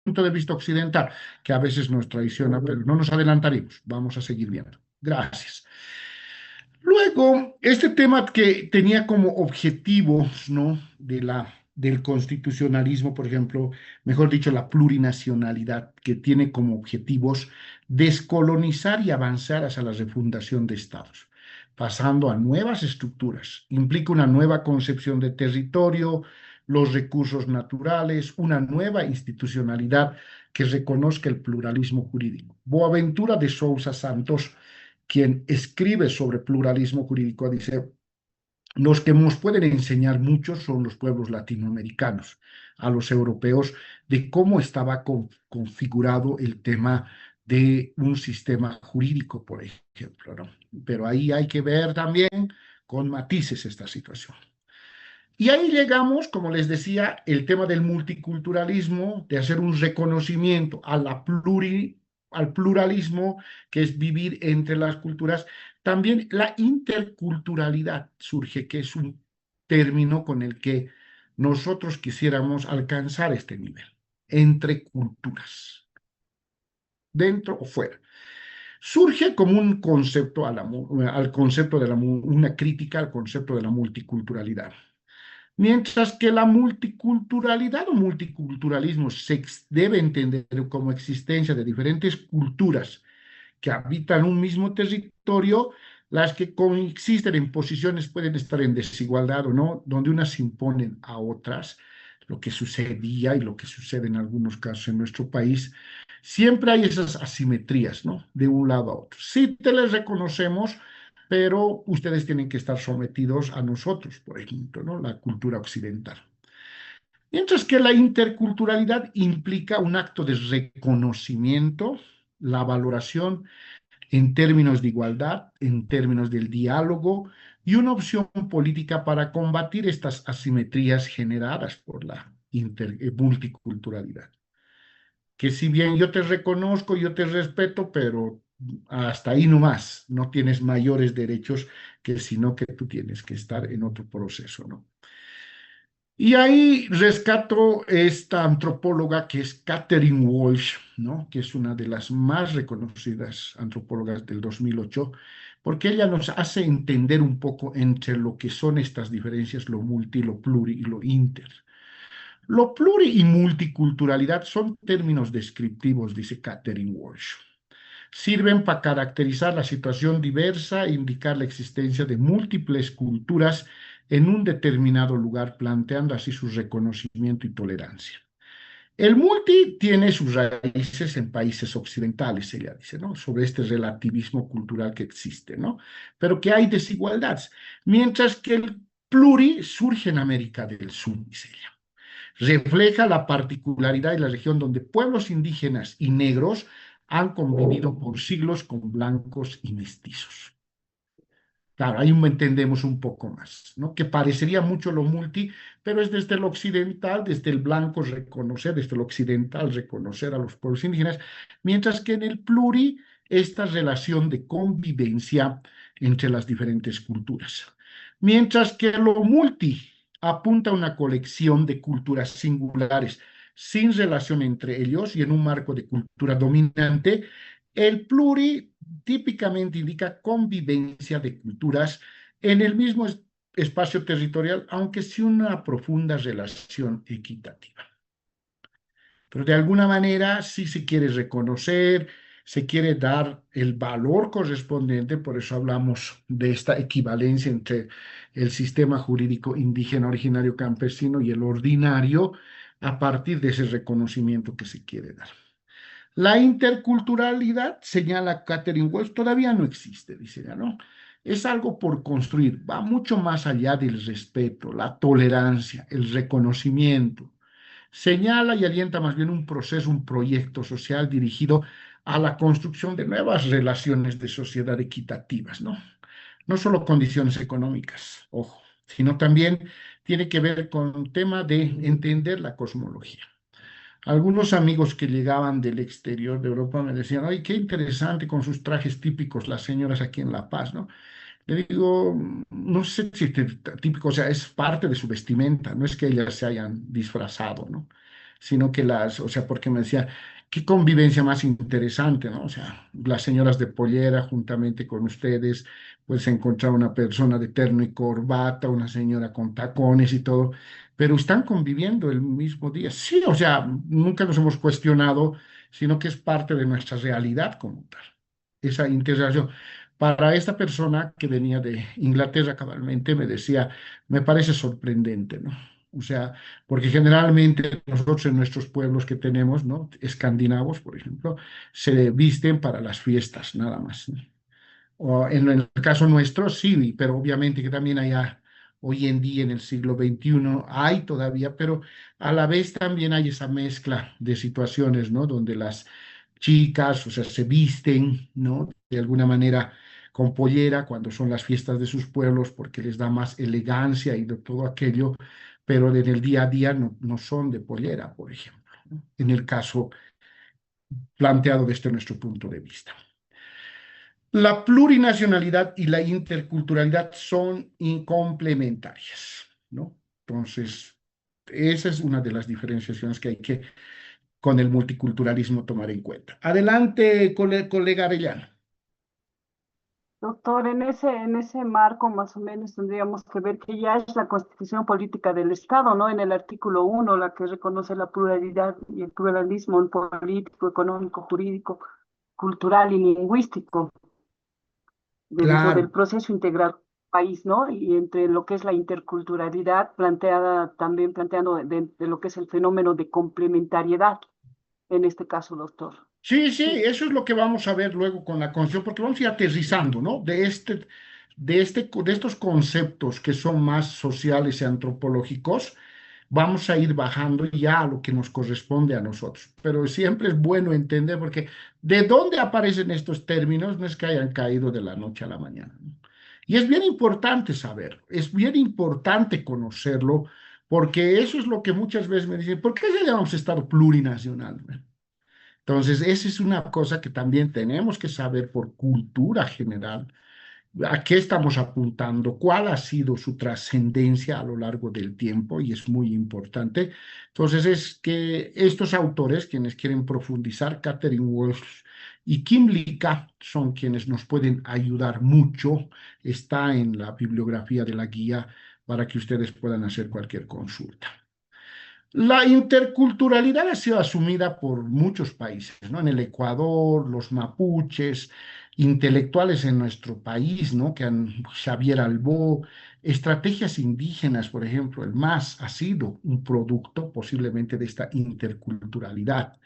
punto de vista occidental, que a veces nos traiciona, pero no nos adelantaremos, vamos a seguir viendo. Gracias. Luego, este tema que tenía como objetivos, ¿no? Del constitucionalismo, por ejemplo, mejor dicho, la plurinacionalidad, que tiene como objetivos descolonizar y avanzar hacia la refundación de estados, pasando a nuevas estructuras. Implica una nueva concepción de territorio, los recursos naturales, una nueva institucionalidad que reconozca el pluralismo jurídico. Boaventura de Sousa Santos, quien escribe sobre pluralismo jurídico, dice, los que nos pueden enseñar mucho son los pueblos latinoamericanos, a los europeos, de cómo estaba configurado el tema de un sistema jurídico, por ejemplo, ¿no? Pero ahí hay que ver también con matices esta situación. Y ahí llegamos, como les decía, el tema del multiculturalismo, de hacer un reconocimiento a al pluralismo, que es vivir entre las culturas. También la interculturalidad surge, que es un término con el que nosotros quisiéramos alcanzar este nivel, entre culturas, dentro o fuera. Surge como un concepto al concepto de una crítica al concepto de la multiculturalidad. Mientras que la multiculturalidad o multiculturalismo debe entender como existencia de diferentes culturas que habitan un mismo territorio, las que coexisten en posiciones pueden estar en desigualdad o no, donde unas se imponen a otras, lo que sucedía y lo que sucede en algunos casos en nuestro país, siempre hay esas asimetrías, ¿no? De un lado a otro. Sí te les reconocemos, pero ustedes tienen que estar sometidos a nosotros, por ejemplo, ¿no? La cultura occidental. Mientras que la interculturalidad implica un acto de reconocimiento, la valoración en términos de igualdad, en términos del diálogo y una opción política para combatir estas asimetrías generadas por la multiculturalidad. Que si bien yo te reconozco, yo te respeto, pero hasta ahí nomás, no tienes mayores derechos que sino que tú tienes que estar en otro proceso, ¿no? Y ahí rescato esta antropóloga que es Catherine Walsh, ¿no? Que es una de las más reconocidas antropólogas del 2008, porque ella nos hace entender un poco entre lo que son estas diferencias, lo multi, lo pluri y lo inter. Lo pluri y multiculturalidad son términos descriptivos, dice Catherine Walsh. Sirven para caracterizar la situación diversa e indicar la existencia de múltiples culturas en un determinado lugar, planteando así su reconocimiento y tolerancia. El multi tiene sus raíces en países occidentales, ella dice, ¿no? Sobre este relativismo cultural que existe, ¿no? Pero que hay desigualdades, mientras que el pluri surge en América del Sur, dice ella. Refleja la particularidad de la región donde pueblos indígenas y negros han convivido por siglos con blancos y mestizos. Claro, ahí entendemos un poco más, ¿no? Que parecería mucho lo multi, pero es desde el occidental, desde el blanco reconocer, desde el occidental reconocer a los pueblos indígenas, mientras que en el pluri, esta relación de convivencia entre las diferentes culturas. Mientras que lo multi apunta a una colección de culturas singulares, sin relación entre ellos y en un marco de cultura dominante, el pluri típicamente indica convivencia de culturas en el mismo espacio territorial, aunque sin una profunda relación equitativa. Pero de alguna manera sí se quiere reconocer, se quiere dar el valor correspondiente, por eso hablamos de esta equivalencia entre el sistema jurídico indígena originario campesino y el ordinario, a partir de ese reconocimiento que se quiere dar. La interculturalidad, señala Catherine Wells, todavía no existe, dice ella, ¿no? Es algo por construir, va mucho más allá del respeto, la tolerancia, el reconocimiento. Señala y alienta más bien un proceso, un proyecto social dirigido a la construcción de nuevas relaciones de sociedad equitativas, ¿no? No solo condiciones económicas, ojo, sino también tiene que ver con un tema de entender la cosmología. Algunos amigos que llegaban del exterior de Europa me decían, ay, qué interesante con sus trajes típicos las señoras aquí en La Paz, ¿no? Le digo, no sé si típico, o sea, es parte de su vestimenta, no es que ellas se hayan disfrazado, ¿no? sino que o sea, porque me decía, qué convivencia más interesante, ¿no? O sea, las señoras de pollera juntamente con ustedes, pues encontrar una persona de terno y corbata, una señora con tacones y todo, pero están conviviendo el mismo día. Sí, o sea, nunca nos hemos cuestionado, sino que es parte de nuestra realidad como tal, esa integración. Para esta persona que venía de Inglaterra cabalmente, me decía, me parece sorprendente, ¿no? O sea, porque generalmente nosotros en nuestros pueblos que tenemos, ¿no? Escandinavos, por ejemplo, se visten para las fiestas, nada más, ¿no? O en el caso nuestro, sí, pero obviamente que también allá, hoy en día, en el siglo XXI, hay todavía, pero a la vez también hay esa mezcla de situaciones, ¿no? Donde las chicas, o sea, se visten, ¿no? De alguna manera con pollera cuando son las fiestas de sus pueblos porque les da más elegancia y de todo aquello, pero en el día a día no son de pollera, por ejemplo, ¿no? En el caso planteado desde nuestro punto de vista. La plurinacionalidad y la interculturalidad son incomplementarias, ¿no? Entonces, esa es una de las diferenciaciones que hay que, con el multiculturalismo, tomar en cuenta. Adelante, colega Arellano. Doctor, en ese marco más o menos tendríamos que ver que ya es la Constitución Política del Estado, ¿no? En el artículo 1, la que reconoce la pluralidad y el pluralismo político, económico, jurídico, cultural y lingüístico dentro Claro. del proceso integral país, ¿no? Y entre lo que es la interculturalidad planteada, también planteando de lo que es el fenómeno de complementariedad, en este caso, doctor. Sí, sí, Sí. eso es lo que vamos a ver luego con la Constitución, porque vamos a ir aterrizando, ¿no? De estos conceptos que son más sociales y antropológicos, vamos a ir bajando ya a lo que nos corresponde a nosotros. Pero siempre es bueno entender, porque de dónde aparecen estos términos no es que hayan caído de la noche a la mañana, ¿no? Y es bien importante saberlo, es bien importante conocerlo, porque eso es lo que muchas veces me dicen, ¿por qué se llamamos Estado plurinacional? Entonces, esa es una cosa que también tenemos que saber por cultura general, a qué estamos apuntando, cuál ha sido su trascendencia a lo largo del tiempo, y es muy importante. Entonces, es que estos autores, quienes quieren profundizar, Catherine Walsh y Kim Lika, son quienes nos pueden ayudar mucho. Está en la bibliografía de la guía para que ustedes puedan hacer cualquier consulta. La interculturalidad ha sido asumida por muchos países, ¿no? En el Ecuador, los mapuches, intelectuales en nuestro país, ¿no? Xavier Albó, estrategias indígenas, por ejemplo, el MAS ha sido un producto posiblemente de esta interculturalidad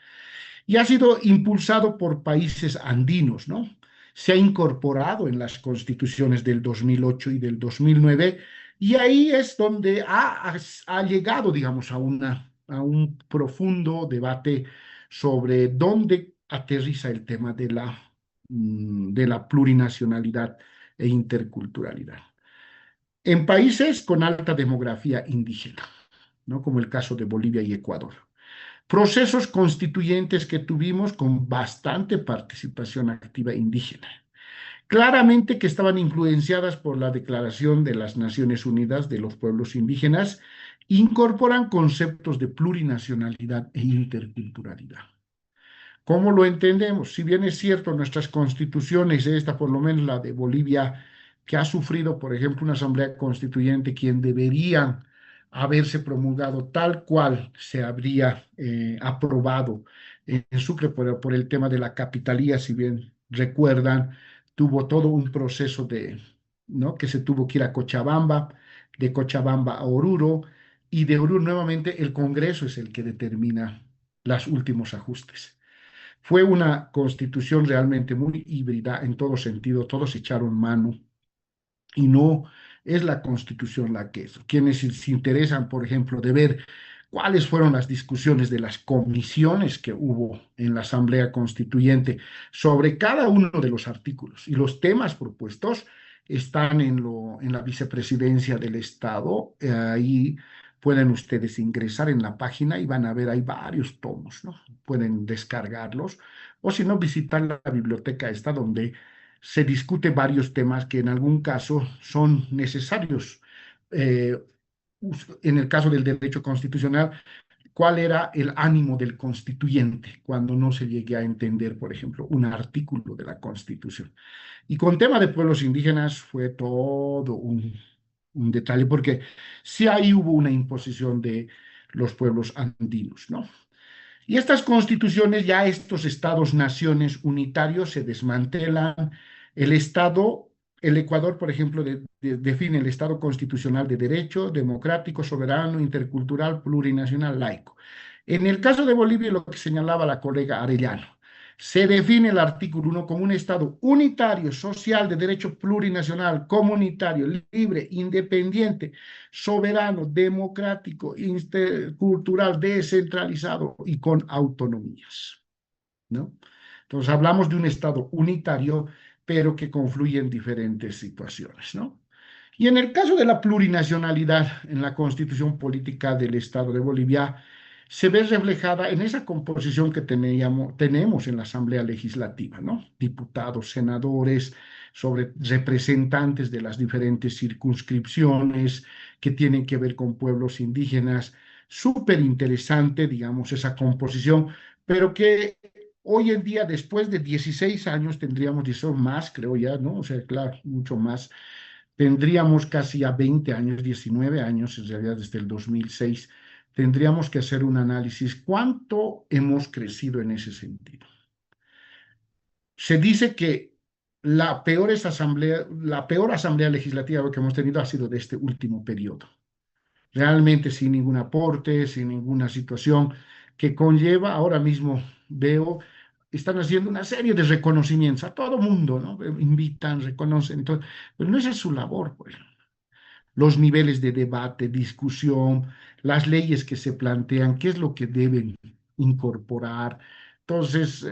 y ha sido impulsado por países andinos, ¿no? Se ha incorporado en las constituciones del 2008 y del 2009 y ahí es donde ha llegado, digamos, a un profundo debate sobre dónde aterriza el tema de la plurinacionalidad e interculturalidad. En países con alta demografía indígena, ¿no? Como el caso de Bolivia y Ecuador. Procesos constituyentes que tuvimos con bastante participación activa indígena. Claramente que estaban influenciadas por la Declaración de las Naciones Unidas de los Pueblos Indígenas, incorporan conceptos de plurinacionalidad e interculturalidad. ¿Cómo lo entendemos? Si bien es cierto, nuestras constituciones, esta por lo menos la de Bolivia, que ha sufrido, por ejemplo, una asamblea constituyente, quien debería haberse promulgado tal cual se habría aprobado en Sucre por el tema de la capitalía, si bien recuerdan, tuvo todo un proceso ¿no? Que se tuvo que ir a Cochabamba, de Cochabamba a Oruro, y de Oruro nuevamente el Congreso es el que determina los últimos ajustes. Fue una constitución realmente muy híbrida en todo sentido, todos echaron mano y no es la constitución la que es. Quienes se interesan, por ejemplo, de ver cuáles fueron las discusiones de las comisiones que hubo en la Asamblea Constituyente sobre cada uno de los artículos y los temas propuestos están en la vicepresidencia del Estado. Ahí pueden ustedes ingresar en la página y van a ver, hay varios tomos, ¿no? Pueden descargarlos o si no, visitar la biblioteca esta donde se discute varios temas que en algún caso son necesarios. eh, en el caso del derecho constitucional, cuál era el ánimo del constituyente cuando no se llegue a entender, por ejemplo, un artículo de la Constitución. Y con tema de pueblos indígenas fue todo un detalle, porque sí ahí hubo una imposición de los pueblos andinos, ¿no? Y estas constituciones, ya estos estados-naciones unitarios se desmantelan. El Estado, el Ecuador, por ejemplo, define el Estado constitucional de derecho, democrático, soberano, intercultural, plurinacional, laico. En el caso de Bolivia, lo que señalaba la colega Arellano, se define el artículo 1 como un Estado unitario, social, de derecho plurinacional, comunitario, libre, independiente, soberano, democrático, intercultural, descentralizado y con autonomías, ¿no? Entonces hablamos de un Estado unitario, pero que confluye en diferentes situaciones, ¿no? Y en el caso de la plurinacionalidad en la constitución política del Estado de Bolivia, se ve reflejada en esa composición que tenemos en la Asamblea Legislativa, ¿no? Diputados, senadores, sobre representantes de las diferentes circunscripciones que tienen que ver con pueblos indígenas. Súper interesante, digamos, esa composición, pero que hoy en día, después de 16 años, tendríamos 16 más, creo ya, ¿no? O sea, claro, mucho más. Tendríamos casi a 20 años, 19 años, en realidad desde el 2006, tendríamos que hacer un análisis. ¿Cuánto hemos crecido en ese sentido? Se dice que la peor asamblea legislativa que hemos tenido ha sido de este último periodo, realmente sin ningún aporte, sin ninguna situación que conlleva. Ahora mismo veo, están haciendo una serie de reconocimientos a todo mundo, ¿no? Invitan, reconocen, entonces, pero no esa es su labor, pues. Los niveles de debate, discusión, las leyes que se plantean, qué es lo que deben incorporar. Entonces,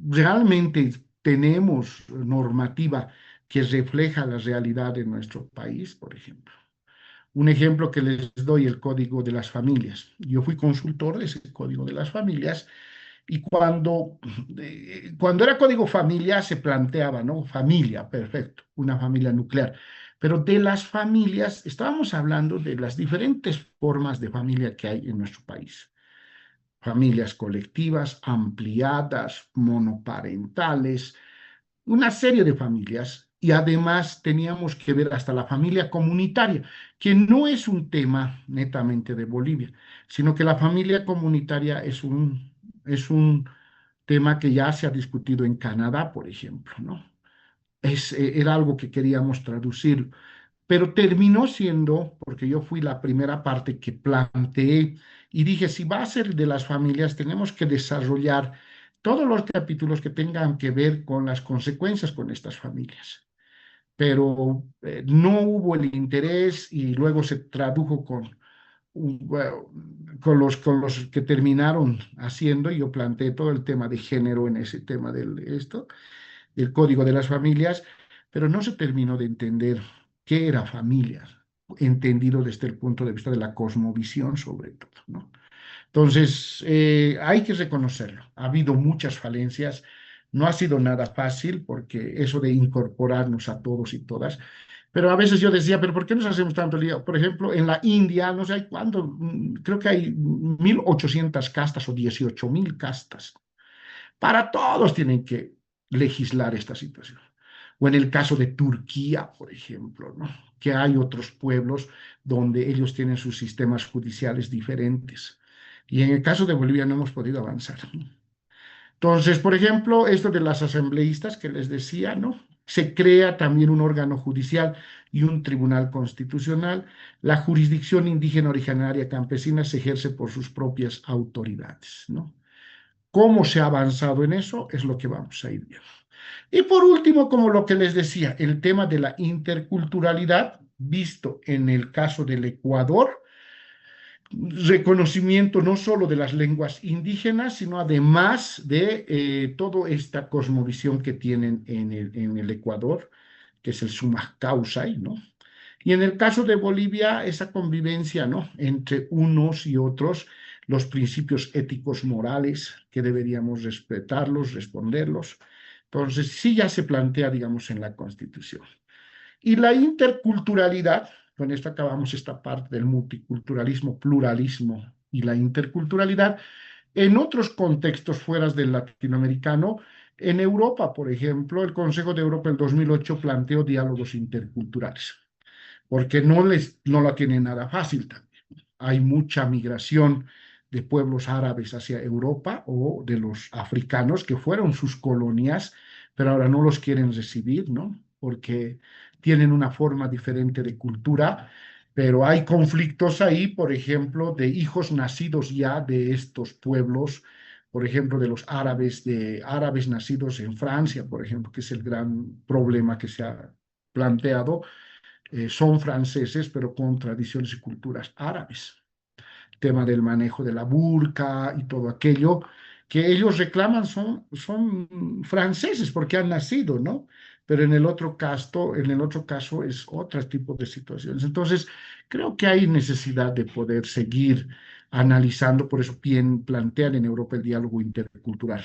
realmente tenemos normativa que refleja la realidad de nuestro país, por ejemplo. Un ejemplo que les doy, el Código de las Familias. Yo fui consultor de ese Código de las Familias y cuando era Código Familia se planteaba, ¿no? Familia, perfecto, una familia nuclear. Pero de las familias, estábamos hablando de las diferentes formas de familia que hay en nuestro país. Familias colectivas, ampliadas, monoparentales, una serie de familias, y además teníamos que ver hasta la familia comunitaria, que no es un tema netamente de Bolivia, sino que la familia comunitaria es un tema que ya se ha discutido en Canadá, por ejemplo, ¿no? Era algo que queríamos traducir, pero terminó siendo, porque yo fui la primera parte que planteé y dije, si va a ser de las familias, tenemos que desarrollar todos los capítulos que tengan que ver con las consecuencias con estas familias. Pero no hubo el interés y luego se tradujo bueno, con los que terminaron haciendo, y yo planteé todo el tema de género en ese tema del Código de las Familias, pero no se terminó de entender qué era familia, entendido desde el punto de vista de la cosmovisión sobre todo, ¿no? Entonces, hay que reconocerlo. Ha habido muchas falencias, no ha sido nada fácil porque eso de incorporarnos a todos y todas, pero a veces yo decía, pero ¿por qué nos hacemos tanto lío? Por ejemplo, en la India, no sé hay cuánto, creo que hay 1.800 castas o 18.000 castas. Para todos tienen que legislar esta situación. O en el caso de Turquía, por ejemplo, ¿no? Que hay otros pueblos donde ellos tienen sus sistemas judiciales diferentes. Y en el caso de Bolivia no hemos podido avanzar. Entonces, por ejemplo, esto de las asambleístas que les decía, ¿no? Se crea también un órgano judicial y un tribunal constitucional. La jurisdicción indígena originaria campesina se ejerce por sus propias autoridades, ¿no? ¿Cómo se ha avanzado en eso? Es lo que vamos a ir viendo. Y por último, como lo que les decía, el tema de la interculturalidad, visto en el caso del Ecuador, reconocimiento no solo de las lenguas indígenas, sino además de toda esta cosmovisión que tienen en el Ecuador, que es el summa causai, ¿no? Y en el caso de Bolivia, esa convivencia, ¿no? Entre unos y otros, los principios éticos morales que deberíamos respetarlos, responderlos. Entonces, sí ya se plantea, digamos, en la Constitución. Y la interculturalidad, con esto acabamos esta parte del multiculturalismo, pluralismo y la interculturalidad en otros contextos fuera del latinoamericano. En Europa, por ejemplo, el Consejo de Europa en 2008 planteó diálogos interculturales, porque no la tienen nada fácil también. Hay mucha migración de pueblos árabes hacia Europa o de los africanos que fueron sus colonias, pero ahora no los quieren recibir, ¿no? Porque tienen una forma diferente de cultura, pero hay conflictos ahí, por ejemplo, de hijos nacidos ya de estos pueblos, por ejemplo, de árabes nacidos en Francia, por ejemplo, que es el gran problema que se ha planteado. Son franceses, pero con tradiciones y culturas árabes. Tema del manejo de la burka y todo aquello que ellos reclaman son franceses porque han nacido, ¿no? Pero en el otro caso es otro tipo de situaciones. Entonces, creo que hay necesidad de poder seguir analizando, por eso bien plantean en Europa el diálogo intercultural.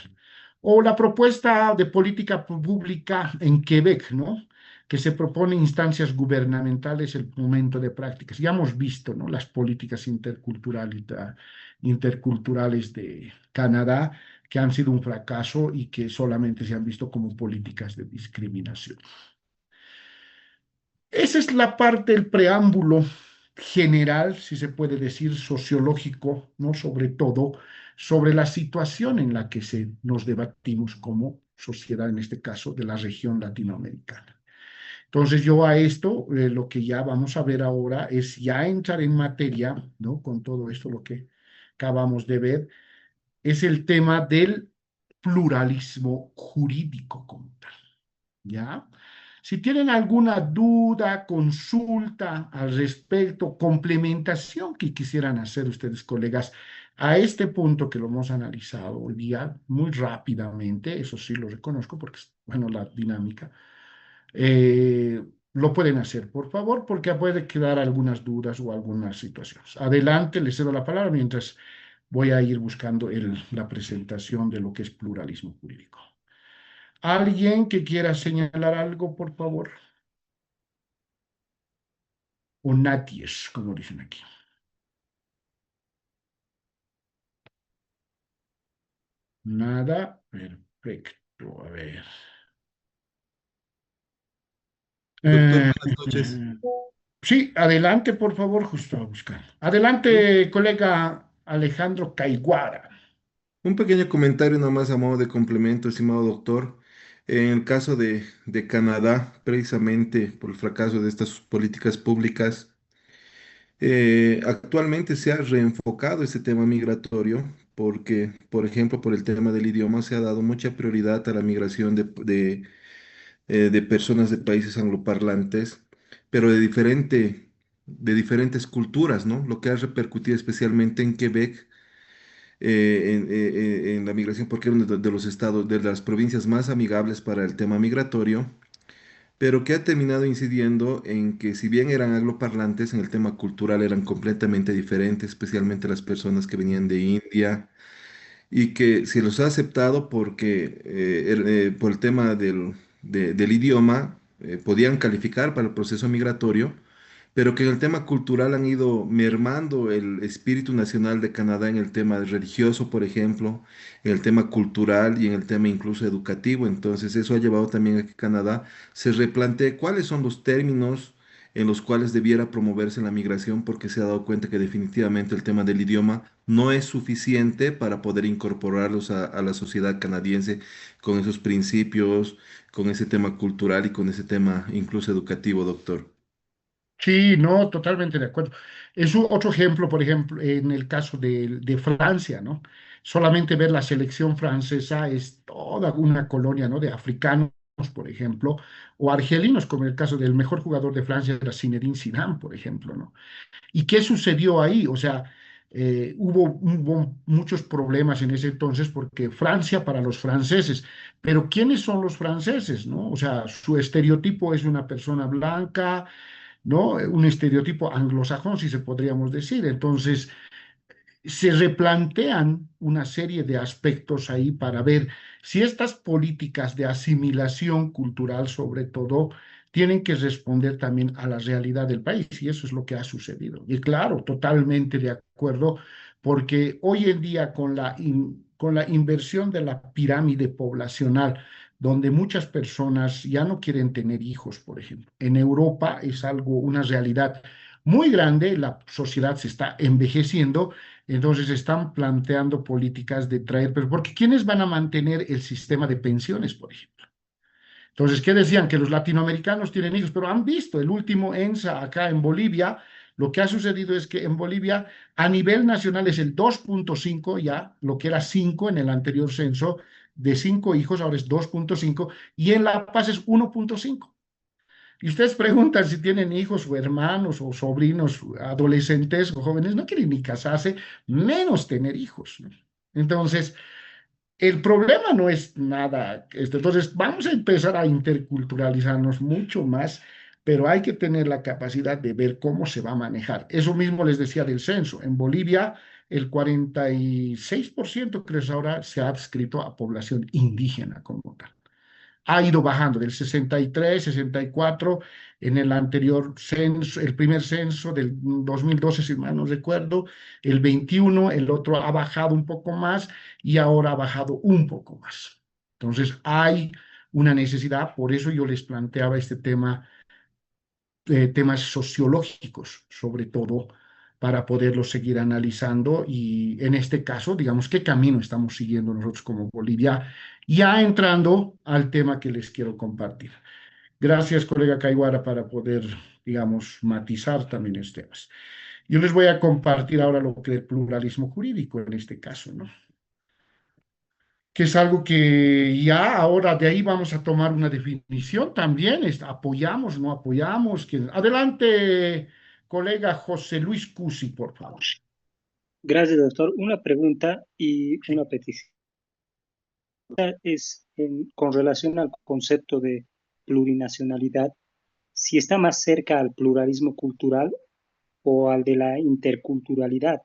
O la propuesta de política pública en Quebec, ¿no? Que se propone instancias gubernamentales el momento de prácticas. Ya hemos visto, ¿no? Las políticas interculturales de Canadá, que han sido un fracaso y que solamente se han visto como políticas de discriminación. Esa es la parte del preámbulo general, si se puede decir, sociológico, ¿no? Sobre todo sobre la situación en la que nos debatimos como sociedad, en este caso, de la región latinoamericana. Entonces yo a esto, lo que ya vamos a ver ahora es ya entrar en materia, ¿no? Con todo esto, lo que acabamos de ver, es el tema del pluralismo jurídico como tal, ¿ya? Si tienen alguna duda, consulta al respecto, complementación que quisieran hacer ustedes, colegas, a este punto que lo hemos analizado hoy día muy rápidamente, eso sí lo reconozco porque es, bueno, la dinámica, lo pueden hacer, por favor, porque puede quedar algunas dudas o algunas situaciones. Adelante, les cedo la palabra mientras voy a ir buscando la presentación de lo que es pluralismo jurídico. ¿Alguien que quiera señalar algo, por favor? O naties, como dicen aquí. Nada, perfecto. A ver. Doctor, Eh, buenas noches. sí, adelante, por favor, justo a buscar. Un, Adelante, colega Alejandro Caiguara. un pequeño comentario nomás a modo de complemento, estimado doctor. En el caso de Canadá, precisamente por el fracaso de estas políticas públicas, actualmente se ha reenfocado este tema migratorio porque, por ejemplo, por el tema del idioma se ha dado mucha prioridad a la migración de personas de países angloparlantes, pero de diferentes culturas, ¿no? Lo que ha repercutido especialmente en Quebec, en la migración, porque era uno de los estados, de las provincias más amigables para el tema migratorio, pero que ha terminado incidiendo en que si bien eran angloparlantes, en el tema cultural eran completamente diferentes, especialmente las personas que venían de India, y que se los ha aceptado porque por el tema del idioma podían calificar para el proceso migratorio, pero que en el tema cultural han ido mermando el espíritu nacional de Canadá en el tema religioso, por ejemplo, en el tema cultural y en el tema incluso educativo. Entonces, eso ha llevado también a que Canadá se replantee cuáles son los términos en los cuales debiera promoverse la migración, porque se ha dado cuenta que definitivamente el tema del idioma no es suficiente para poder incorporarlos a la sociedad canadiense con esos principios, con ese tema cultural y con ese tema incluso educativo, doctor. Sí, no, totalmente de acuerdo. Es otro ejemplo, por ejemplo, en el caso de Francia, ¿no? Solamente ver la selección francesa es toda una colonia, ¿no? De africanos, por ejemplo, o argelinos, como el caso del mejor jugador de Francia era Zinedine Zidane, por ejemplo, ¿no? ¿Y qué sucedió ahí? O sea, hubo muchos problemas en ese entonces porque Francia para los franceses, pero ¿quiénes son los franceses, no? O sea, su estereotipo es una persona blanca, ¿no? Un estereotipo anglosajón, si se podríamos decir. Entonces, se replantean una serie de aspectos ahí para ver si estas políticas de asimilación cultural, sobre todo, tienen que responder también a la realidad del país, y eso es lo que ha sucedido. Y claro, totalmente de acuerdo, porque hoy en día con la inversión de la pirámide poblacional, donde muchas personas ya no quieren tener hijos, por ejemplo. En Europa es algo, una realidad muy grande, la sociedad se está envejeciendo, entonces están planteando políticas de traer, pero porque ¿quiénes van a mantener el sistema de pensiones, por ejemplo? Entonces, ¿qué decían? Que los latinoamericanos tienen hijos, pero han visto el último ENSA acá en Bolivia. Lo que ha sucedido es que en Bolivia a nivel nacional es el 2.5 ya, lo que era 5 en el anterior censo, de 5 hijos, ahora es 2.5 y en La Paz es 1.5. Y ustedes preguntan si tienen hijos o hermanos o sobrinos, adolescentes o jóvenes, no quieren ni casarse, menos tener hijos, ¿no? Entonces, el problema no es nada esto. Entonces, vamos a empezar a interculturalizarnos mucho más, pero hay que tener la capacidad de ver cómo se va a manejar. Eso mismo les decía del censo. En Bolivia, el 46% creo que ahora se ha adscrito a población indígena como tal. Ha ido bajando del 63, 64, en el anterior censo, el primer censo del 2012, si mal no recuerdo, el 21, el otro ha bajado un poco más y ahora ha bajado un poco más. Entonces hay una necesidad, por eso yo les planteaba este tema, temas sociológicos, sobre todo, para poderlos seguir analizando y en este caso, digamos, qué camino estamos siguiendo nosotros como Bolivia, ya entrando al tema que les quiero compartir. Gracias, colega Caiguara, para poder, digamos, matizar también estos temas. Yo les voy a compartir ahora lo que es el pluralismo jurídico en este caso, ¿no? Que es algo que ya ahora de ahí vamos a tomar una definición también, apoyamos, no apoyamos. Adelante, colega José Luis Cusi, por favor. Gracias, doctor. Una pregunta y Sí. una petición. Con relación al concepto de plurinacionalidad, si está más cerca al pluralismo cultural o al de la interculturalidad.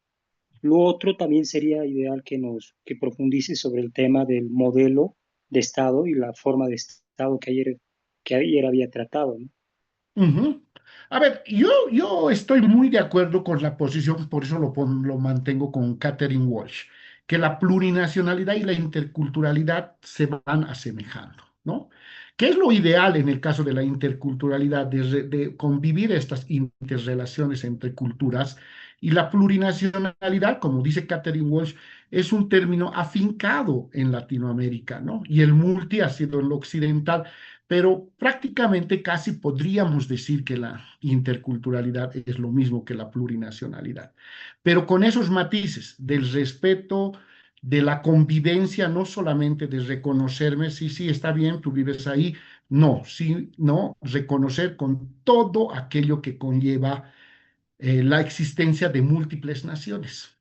Lo otro también sería ideal que profundice sobre el tema del modelo de Estado y la forma de Estado que ayer había tratado, ¿no? Ujú. A ver, yo estoy muy de acuerdo con la posición, por eso lo mantengo con Catherine Walsh, que la plurinacionalidad y la interculturalidad se van asemejando, ¿no? ¿Qué es lo ideal en el caso de la interculturalidad, de convivir estas interrelaciones entre culturas? Y la plurinacionalidad, como dice Catherine Walsh, es un término afincado en Latinoamérica, ¿no? Y el multi ha sido en lo occidental, pero prácticamente casi podríamos decir que la interculturalidad es lo mismo que la plurinacionalidad, pero con esos matices del respeto, de la convivencia, no solamente de reconocerme, sí, sí, está bien, tú vives ahí, no, sí, no, reconocer con todo aquello que conlleva la existencia de múltiples naciones.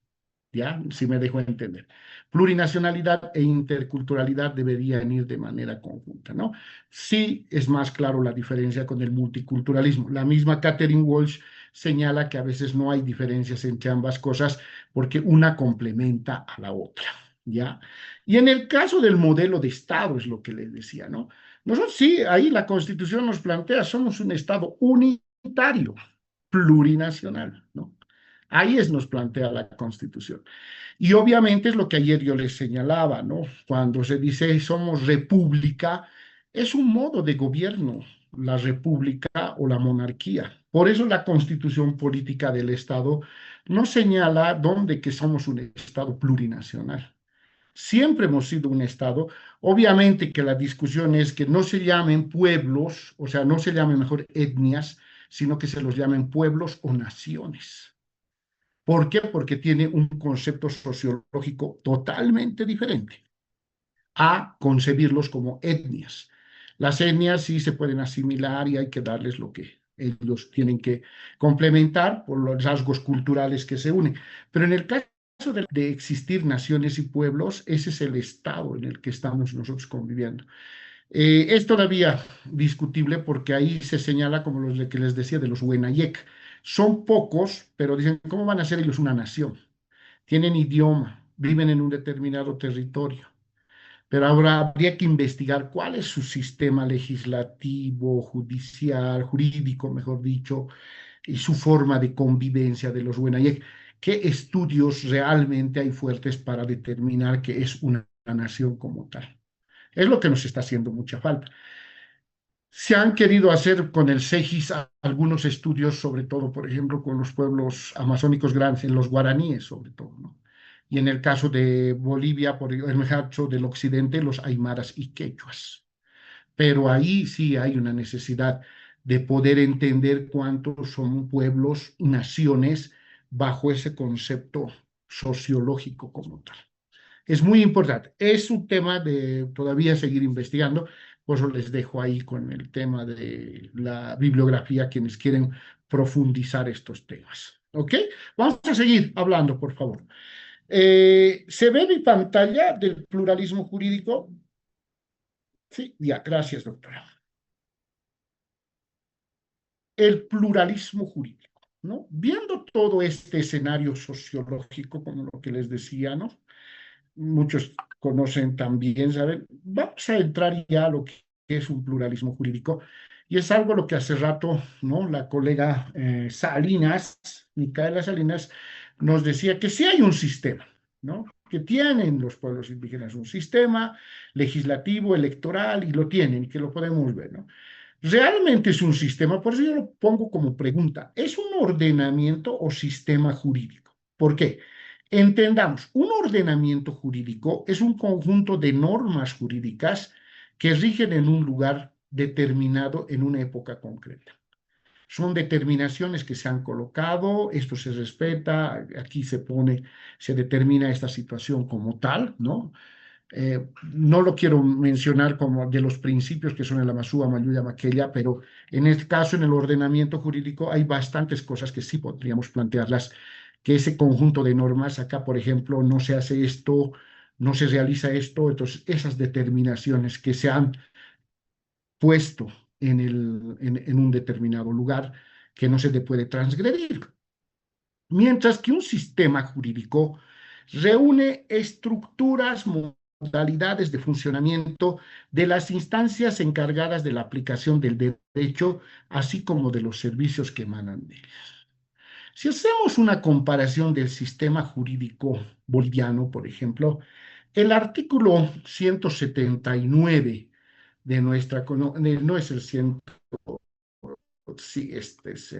¿Ya? Si me dejo entender. Plurinacionalidad e interculturalidad deberían ir de manera conjunta, ¿no? Sí es más claro la diferencia con el multiculturalismo. La misma Catherine Walsh señala que a veces no hay diferencias entre ambas cosas porque una complementa a la otra, ¿ya? Y en el caso del modelo de Estado, es lo que les decía, ¿no? Nosotros sí, ahí la Constitución nos plantea, somos un Estado unitario, plurinacional, ¿no? Ahí nos plantea la Constitución. Y obviamente es lo que ayer yo les señalaba, ¿no? Cuando se dice somos república, es un modo de gobierno, la república o la monarquía. Por eso la Constitución política del Estado no señala dónde que somos un Estado plurinacional. Siempre hemos sido un Estado. Obviamente que la discusión es que no se llamen pueblos, o sea, no se llamen mejor etnias, sino que se los llamen pueblos o naciones. ¿Por qué? Porque tiene un concepto sociológico totalmente diferente a concebirlos como etnias. Las etnias sí se pueden asimilar y hay que darles lo que ellos tienen que complementar por los rasgos culturales que se unen. Pero en el caso de existir naciones y pueblos, ese es el estado en el que estamos nosotros conviviendo. Es todavía discutible porque ahí se señala, como los que les decía, de los Wenayek. Son pocos, pero dicen, ¿cómo van a ser ellos una nación? Tienen idioma, viven en un determinado territorio, pero ahora habría que investigar cuál es su sistema legislativo, judicial, jurídico, mejor dicho, y su forma de convivencia de los Wenayek. qué estudios realmente hay fuertes para determinar que es una nación como tal. Es lo que nos está haciendo mucha falta. Se han querido hacer con el CEGIS algunos estudios, sobre todo, por ejemplo, con los pueblos amazónicos grandes, en los guaraníes, sobre todo, ¿no? Y en el caso de Bolivia, por el caso del occidente, los aymaras y quechuas. Pero ahí sí hay una necesidad de poder entender cuántos son pueblos y naciones bajo ese concepto sociológico como tal. Es muy importante. Es un tema de todavía seguir investigando, por eso les dejo ahí con el tema de la bibliografía quienes quieren profundizar estos temas. ¿Ok? Vamos a seguir hablando, por favor. ¿Se ve mi pantalla del pluralismo jurídico? Sí, ya, gracias, doctora. El pluralismo jurídico, ¿no? Viendo todo este escenario sociológico, como lo que les decía, ¿no? Muchos conocen también, ¿saben? Vamos a entrar ya a lo que es un pluralismo jurídico, y es algo lo que hace rato, ¿no? La colega Salinas, Micaela Salinas, nos decía que sí hay un sistema, ¿no? Que tienen los pueblos indígenas un sistema legislativo, electoral, y lo tienen, y que lo podemos ver, ¿no? Realmente es un sistema, por eso yo lo pongo como pregunta, ¿es un ordenamiento o sistema jurídico? ¿Por qué? Entendamos, un ordenamiento jurídico es un conjunto de normas jurídicas que rigen en un lugar determinado en una época concreta. Son determinaciones que se han colocado, esto se respeta, aquí se pone, se determina esta situación como tal, ¿no? No lo quiero mencionar como de los principios que son el Amasúa, Mayuya, Maquella, pero en este caso, en el ordenamiento jurídico, hay bastantes cosas que sí podríamos plantearlas, que ese conjunto de normas, acá, por ejemplo, no se hace esto, no se realiza esto, entonces esas determinaciones que se han puesto en un determinado lugar, que no se le puede transgredir. Mientras que un sistema jurídico reúne estructuras, modalidades de funcionamiento de las instancias encargadas de la aplicación del derecho, así como de los servicios que emanan de ellas. Si hacemos una comparación del sistema jurídico boliviano, por ejemplo, el artículo 179 de nuestra, no es el 100, sí, este es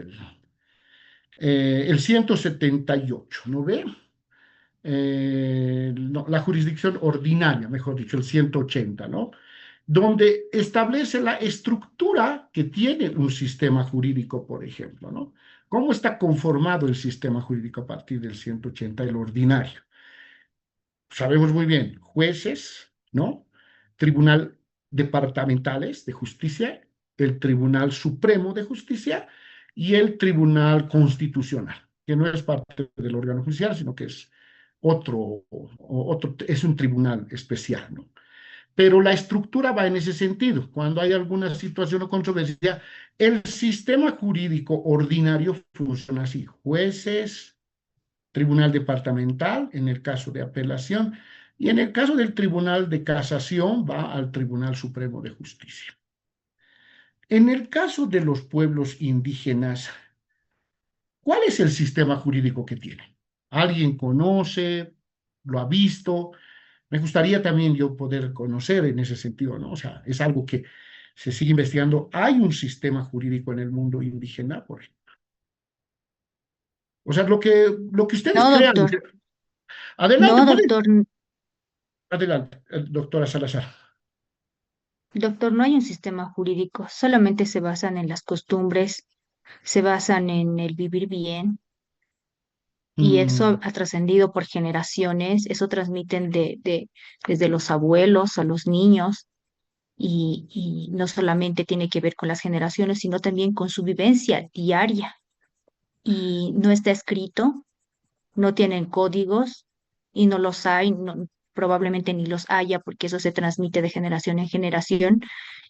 el 178, ¿no ve? No, la jurisdicción ordinaria, mejor dicho, el 180, ¿no? Donde establece la estructura que tiene un sistema jurídico, por ejemplo, ¿no? ¿Cómo está conformado el sistema jurídico a partir del 180, el ordinario? Sabemos muy bien, jueces, ¿no? Tribunal departamentales de justicia, el Tribunal Supremo de Justicia y el Tribunal Constitucional, que no es parte del órgano judicial, sino que es otro, es un tribunal especial, ¿no? Pero la estructura va en ese sentido. Cuando hay alguna situación o controversia, el sistema jurídico ordinario funciona así: jueces, tribunal departamental, en el caso de apelación, y en el caso del tribunal de casación va al Tribunal Supremo de Justicia. En el caso de los pueblos indígenas, ¿cuál es el sistema jurídico que tienen? ¿Alguien conoce? ¿Lo ha visto? Me gustaría también yo poder conocer en ese sentido, ¿no? O sea, es algo que se sigue investigando. ¿Hay un sistema jurídico en el mundo indígena, por ejemplo? O sea, lo que ustedes No, crean. doctor, Adelante, no, puede. doctor, Adelante, doctora Salazar. doctor, no hay un sistema jurídico, solamente se basan en las costumbres, se basan en el vivir bien, y Mm, eso ha trascendido por generaciones, eso transmiten desde los abuelos a los niños, y no solamente tiene que ver con las generaciones, sino también con su vivencia diaria, y no está escrito, no tienen códigos y no los hay, probablemente ni los haya porque eso se transmite de generación en generación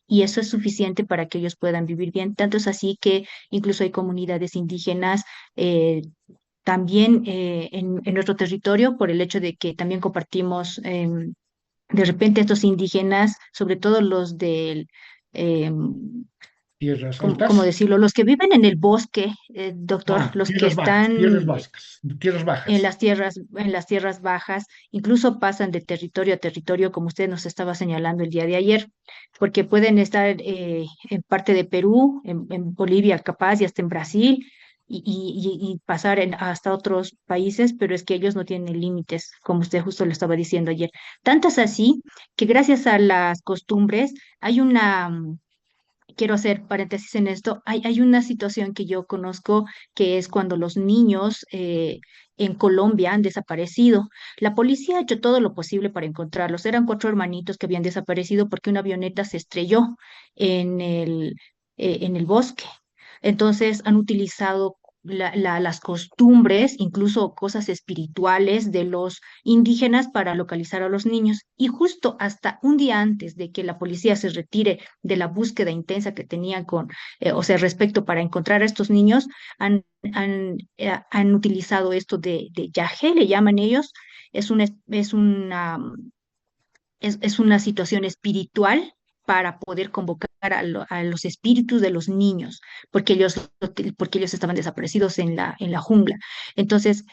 y eso es suficiente para que ellos puedan vivir bien. Tanto es así que incluso hay comunidades indígenas también en nuestro territorio por el hecho de que también compartimos de repente estos indígenas, sobre todo los del... em, Tierras ¿cómo altas. decirlo? Los que viven en el bosque, doctor, los que Tierras están bajas, tierras bajas. en las tierras bajas, incluso pasan de territorio a territorio, como usted nos estaba señalando el día de ayer, porque pueden estar en parte de Perú, en Bolivia, capaz, y hasta en Brasil, y pasar hasta otros países, pero es que ellos no tienen límites, como usted justo lo estaba diciendo ayer. Tanto es así que gracias a las costumbres hay una quiero hacer paréntesis en esto, hay una situación que yo conozco que es cuando los niños en Colombia han desaparecido. La policía ha hecho todo lo posible para encontrarlos. Eran cuatro hermanitos que habían desaparecido porque una avioneta se estrelló en en el bosque. Entonces han utilizado las costumbres, incluso cosas espirituales de los indígenas para localizar a los niños. Y justo hasta un día antes de que la policía se retire de la búsqueda intensa que tenían o sea, respecto para encontrar a estos niños, han utilizado esto de yaje, le llaman ellos. Es una, es una, es una situación espiritual para poder convocar a los espíritus de los niños, porque ellos estaban desaparecidos en en la jungla. Entonces,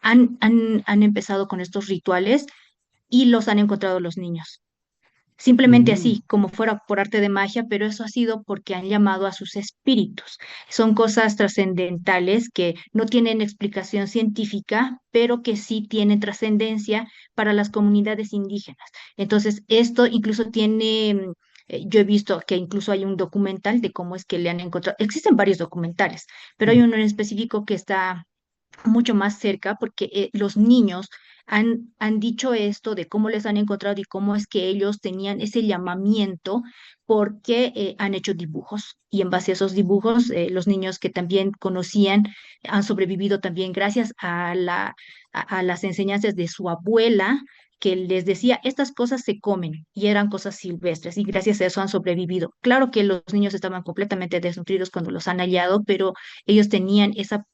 han empezado con estos rituales y los han encontrado los niños. Simplemente Mm, así, como fuera por arte de magia, pero eso ha sido porque han llamado a sus espíritus. Son cosas trascendentales que no tienen explicación científica, pero que sí tienen trascendencia para las comunidades indígenas. Entonces, esto incluso tiene, yo he visto que incluso hay un documental de cómo es que le han encontrado. Existen varios documentales, pero hay mm, uno en específico que está mucho más cerca porque los niños han dicho esto de cómo les han encontrado y cómo es que ellos tenían ese llamamiento porque han hecho dibujos y en base a esos dibujos los niños que también conocían han sobrevivido también gracias a a las enseñanzas de su abuela que les decía, estas cosas se comen y eran cosas silvestres y gracias a eso han sobrevivido. Claro que los niños estaban completamente desnutridos cuando los han hallado, pero ellos tenían esa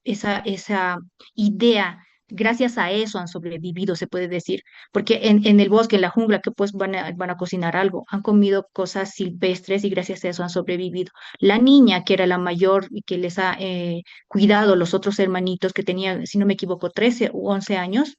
idea. Gracias a eso han sobrevivido, se puede decir, porque en el bosque, en la jungla, que pues van a cocinar algo, han comido cosas silvestres y gracias a eso han sobrevivido. La niña, que era la mayor y que les ha cuidado los otros hermanitos que tenían, si no me equivoco, 13 u 11 años,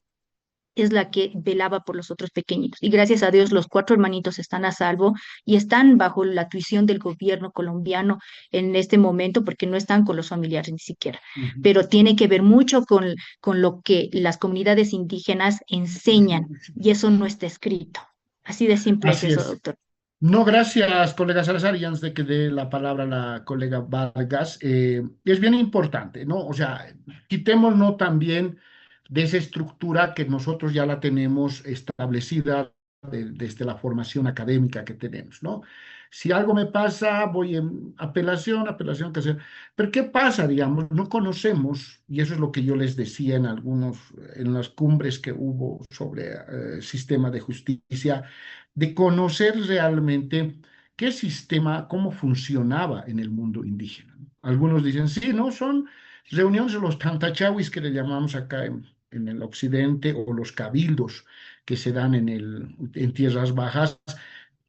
es la que velaba por los otros pequeñitos. Y gracias a Dios, los cuatro hermanitos están a salvo y están bajo la tuición del gobierno colombiano en este momento porque no están con los familiares ni siquiera. ujú. Pero tiene que ver mucho con lo que las comunidades indígenas enseñan y eso no está escrito. Así de simple es Así eso, es. doctor. No, gracias, colega Salazar. Y antes de que dé la palabra a la colega Vargas, es bien importante, ¿no? O sea, quitémonos también de esa estructura que nosotros ya la tenemos establecida desde la formación académica que tenemos, ¿no? Si algo me pasa, voy en apelación, apelación, que sea. Pero ¿qué pasa, digamos? No conocemos, y eso es lo que yo les decía en las cumbres que hubo sobre sistema de justicia de conocer realmente qué sistema, cómo funcionaba en el mundo indígena, ¿no? Algunos dicen, sí, ¿no? Son reuniones de los tantachawis que le llamamos acá en el occidente o los cabildos que se dan en tierras bajas,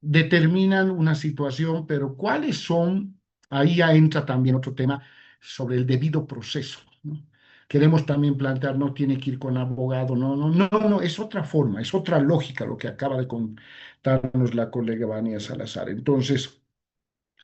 determinan una situación, pero ¿cuáles son? Ahí ya entra también otro tema sobre el debido proceso, ¿no? Queremos también plantear, no tiene que ir con abogado, no, es otra forma, es otra lógica lo que acaba de contarnos la colega Vania Salazar. Entonces,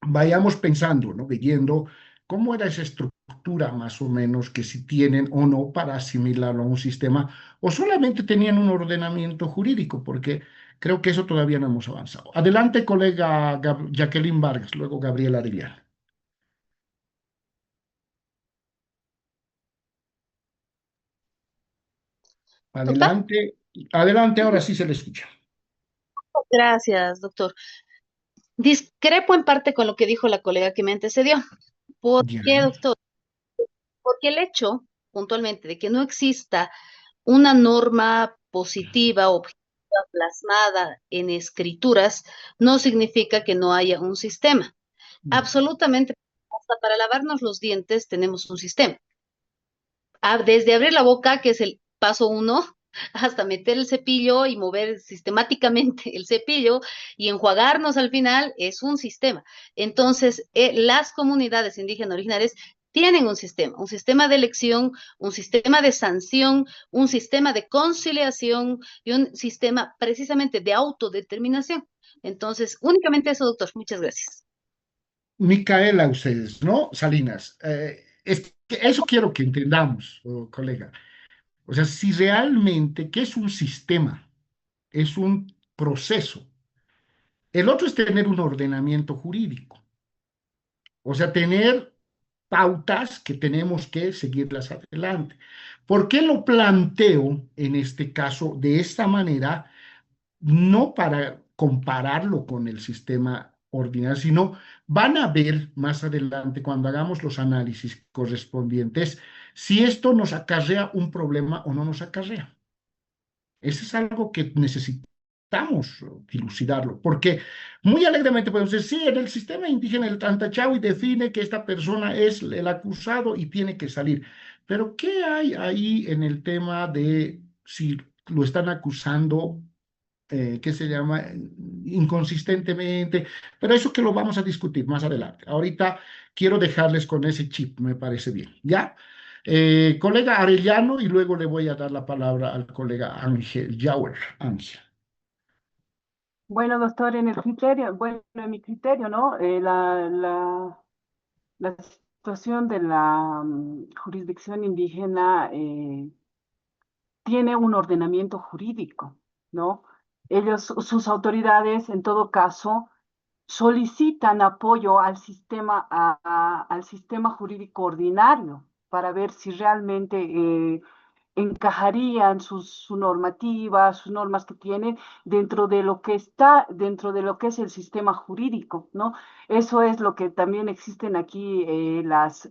vayamos pensando, ¿no? Leyendo cómo era esa estructura más o menos que si tienen o no para asimilarlo a un sistema o solamente tenían un ordenamiento jurídico, porque creo que eso todavía no hemos avanzado. Adelante, colega Jacqueline Vargas, luego Gabriela Arellano. ¿Doctor? Adelante, adelante, ahora sí se le escucha. Gracias, doctor. Discrepo en parte con lo que dijo la colega que me antecedió. ¿Por Ya. qué, doctor? Porque el hecho, puntualmente, de que no exista una norma positiva, objetiva, plasmada en escrituras, no significa que no haya un sistema. Absolutamente, hasta para lavarnos los dientes tenemos un sistema. Desde abrir la boca, que es el paso uno, hasta meter el cepillo y mover sistemáticamente el cepillo y enjuagarnos al final es un sistema. Entonces, las comunidades indígenas originarias tienen un sistema de elección, un sistema de sanción, un sistema de conciliación y un sistema precisamente de autodeterminación. Entonces, únicamente eso, doctor. Muchas gracias. Micaela, ustedes, ¿no? Salinas, es que eso quiero que entendamos, colega. O sea, si realmente, ¿qué es un sistema? Es un proceso. El otro es tener un ordenamiento jurídico, o sea, tener pautas que tenemos que seguirlas adelante. ¿Por qué lo planteo en este caso de esta manera? No para compararlo con el sistema ordinario, sino van a ver más adelante cuando hagamos los análisis correspondientes si esto nos acarrea un problema o no nos acarrea. Eso es algo que necesitamos dilucidarlo, porque muy alegremente podemos decir, sí, en el sistema indígena el Tantachawi define que esta persona es el acusado y tiene que salir. Pero ¿qué hay ahí en el tema de si lo están acusando, qué se llama, inconsistentemente? Pero eso que lo vamos a discutir más adelante. Ahorita quiero dejarles con ese chip, me parece bien, ¿ya? Colega Arellano, y luego le voy a dar la palabra al colega Ángel Yauer. Ángel. Bueno, doctor, en mi criterio, ¿no? La situación de la jurisdicción indígena tiene un ordenamiento jurídico, ¿no? Sus autoridades, en todo caso, solicitan apoyo al sistema, al sistema jurídico ordinario para ver si realmente encajarían su normativa, sus normas que tienen dentro de lo que está, dentro de lo que es el sistema jurídico, ¿no? Eso es lo que también existen aquí las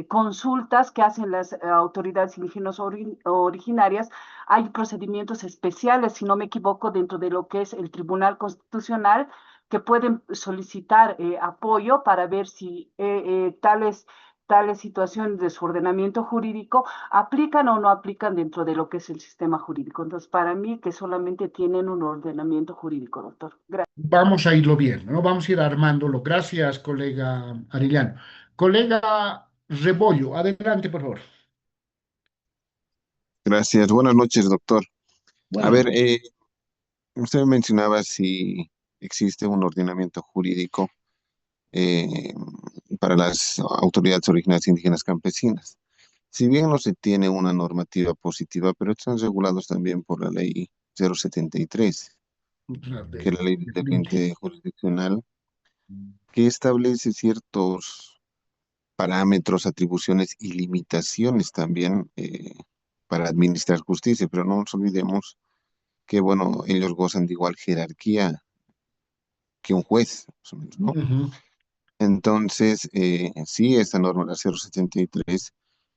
consultas que hacen las autoridades indígenas originarias. Hay procedimientos especiales, si no me equivoco, dentro de lo que es el Tribunal Constitucional, que pueden solicitar apoyo para ver si tales situaciones de su ordenamiento jurídico aplican o no aplican dentro de lo que es el sistema jurídico. Entonces, para mí, que solamente tienen un ordenamiento jurídico, doctor. Gracias. Vamos a irlo viendo, ¿no? Vamos a ir armándolo. Gracias, colega Arellano. Colega Rebollo, adelante, por favor. Gracias. Buenas noches, doctor. A Buenas ver, noches. usted mencionaba si existe un ordenamiento jurídico eh, para las autoridades originarias indígenas campesinas. Si bien no se tiene una normativa positiva, pero están regulados también por la ley 073, que es la ley del ente jurisdiccional, que establece ciertos parámetros, atribuciones y limitaciones también para administrar justicia, pero no nos olvidemos que, bueno, ellos gozan de igual jerarquía que un juez, más o menos, ¿no? Ujú. Entonces, sí, esta norma, la 073,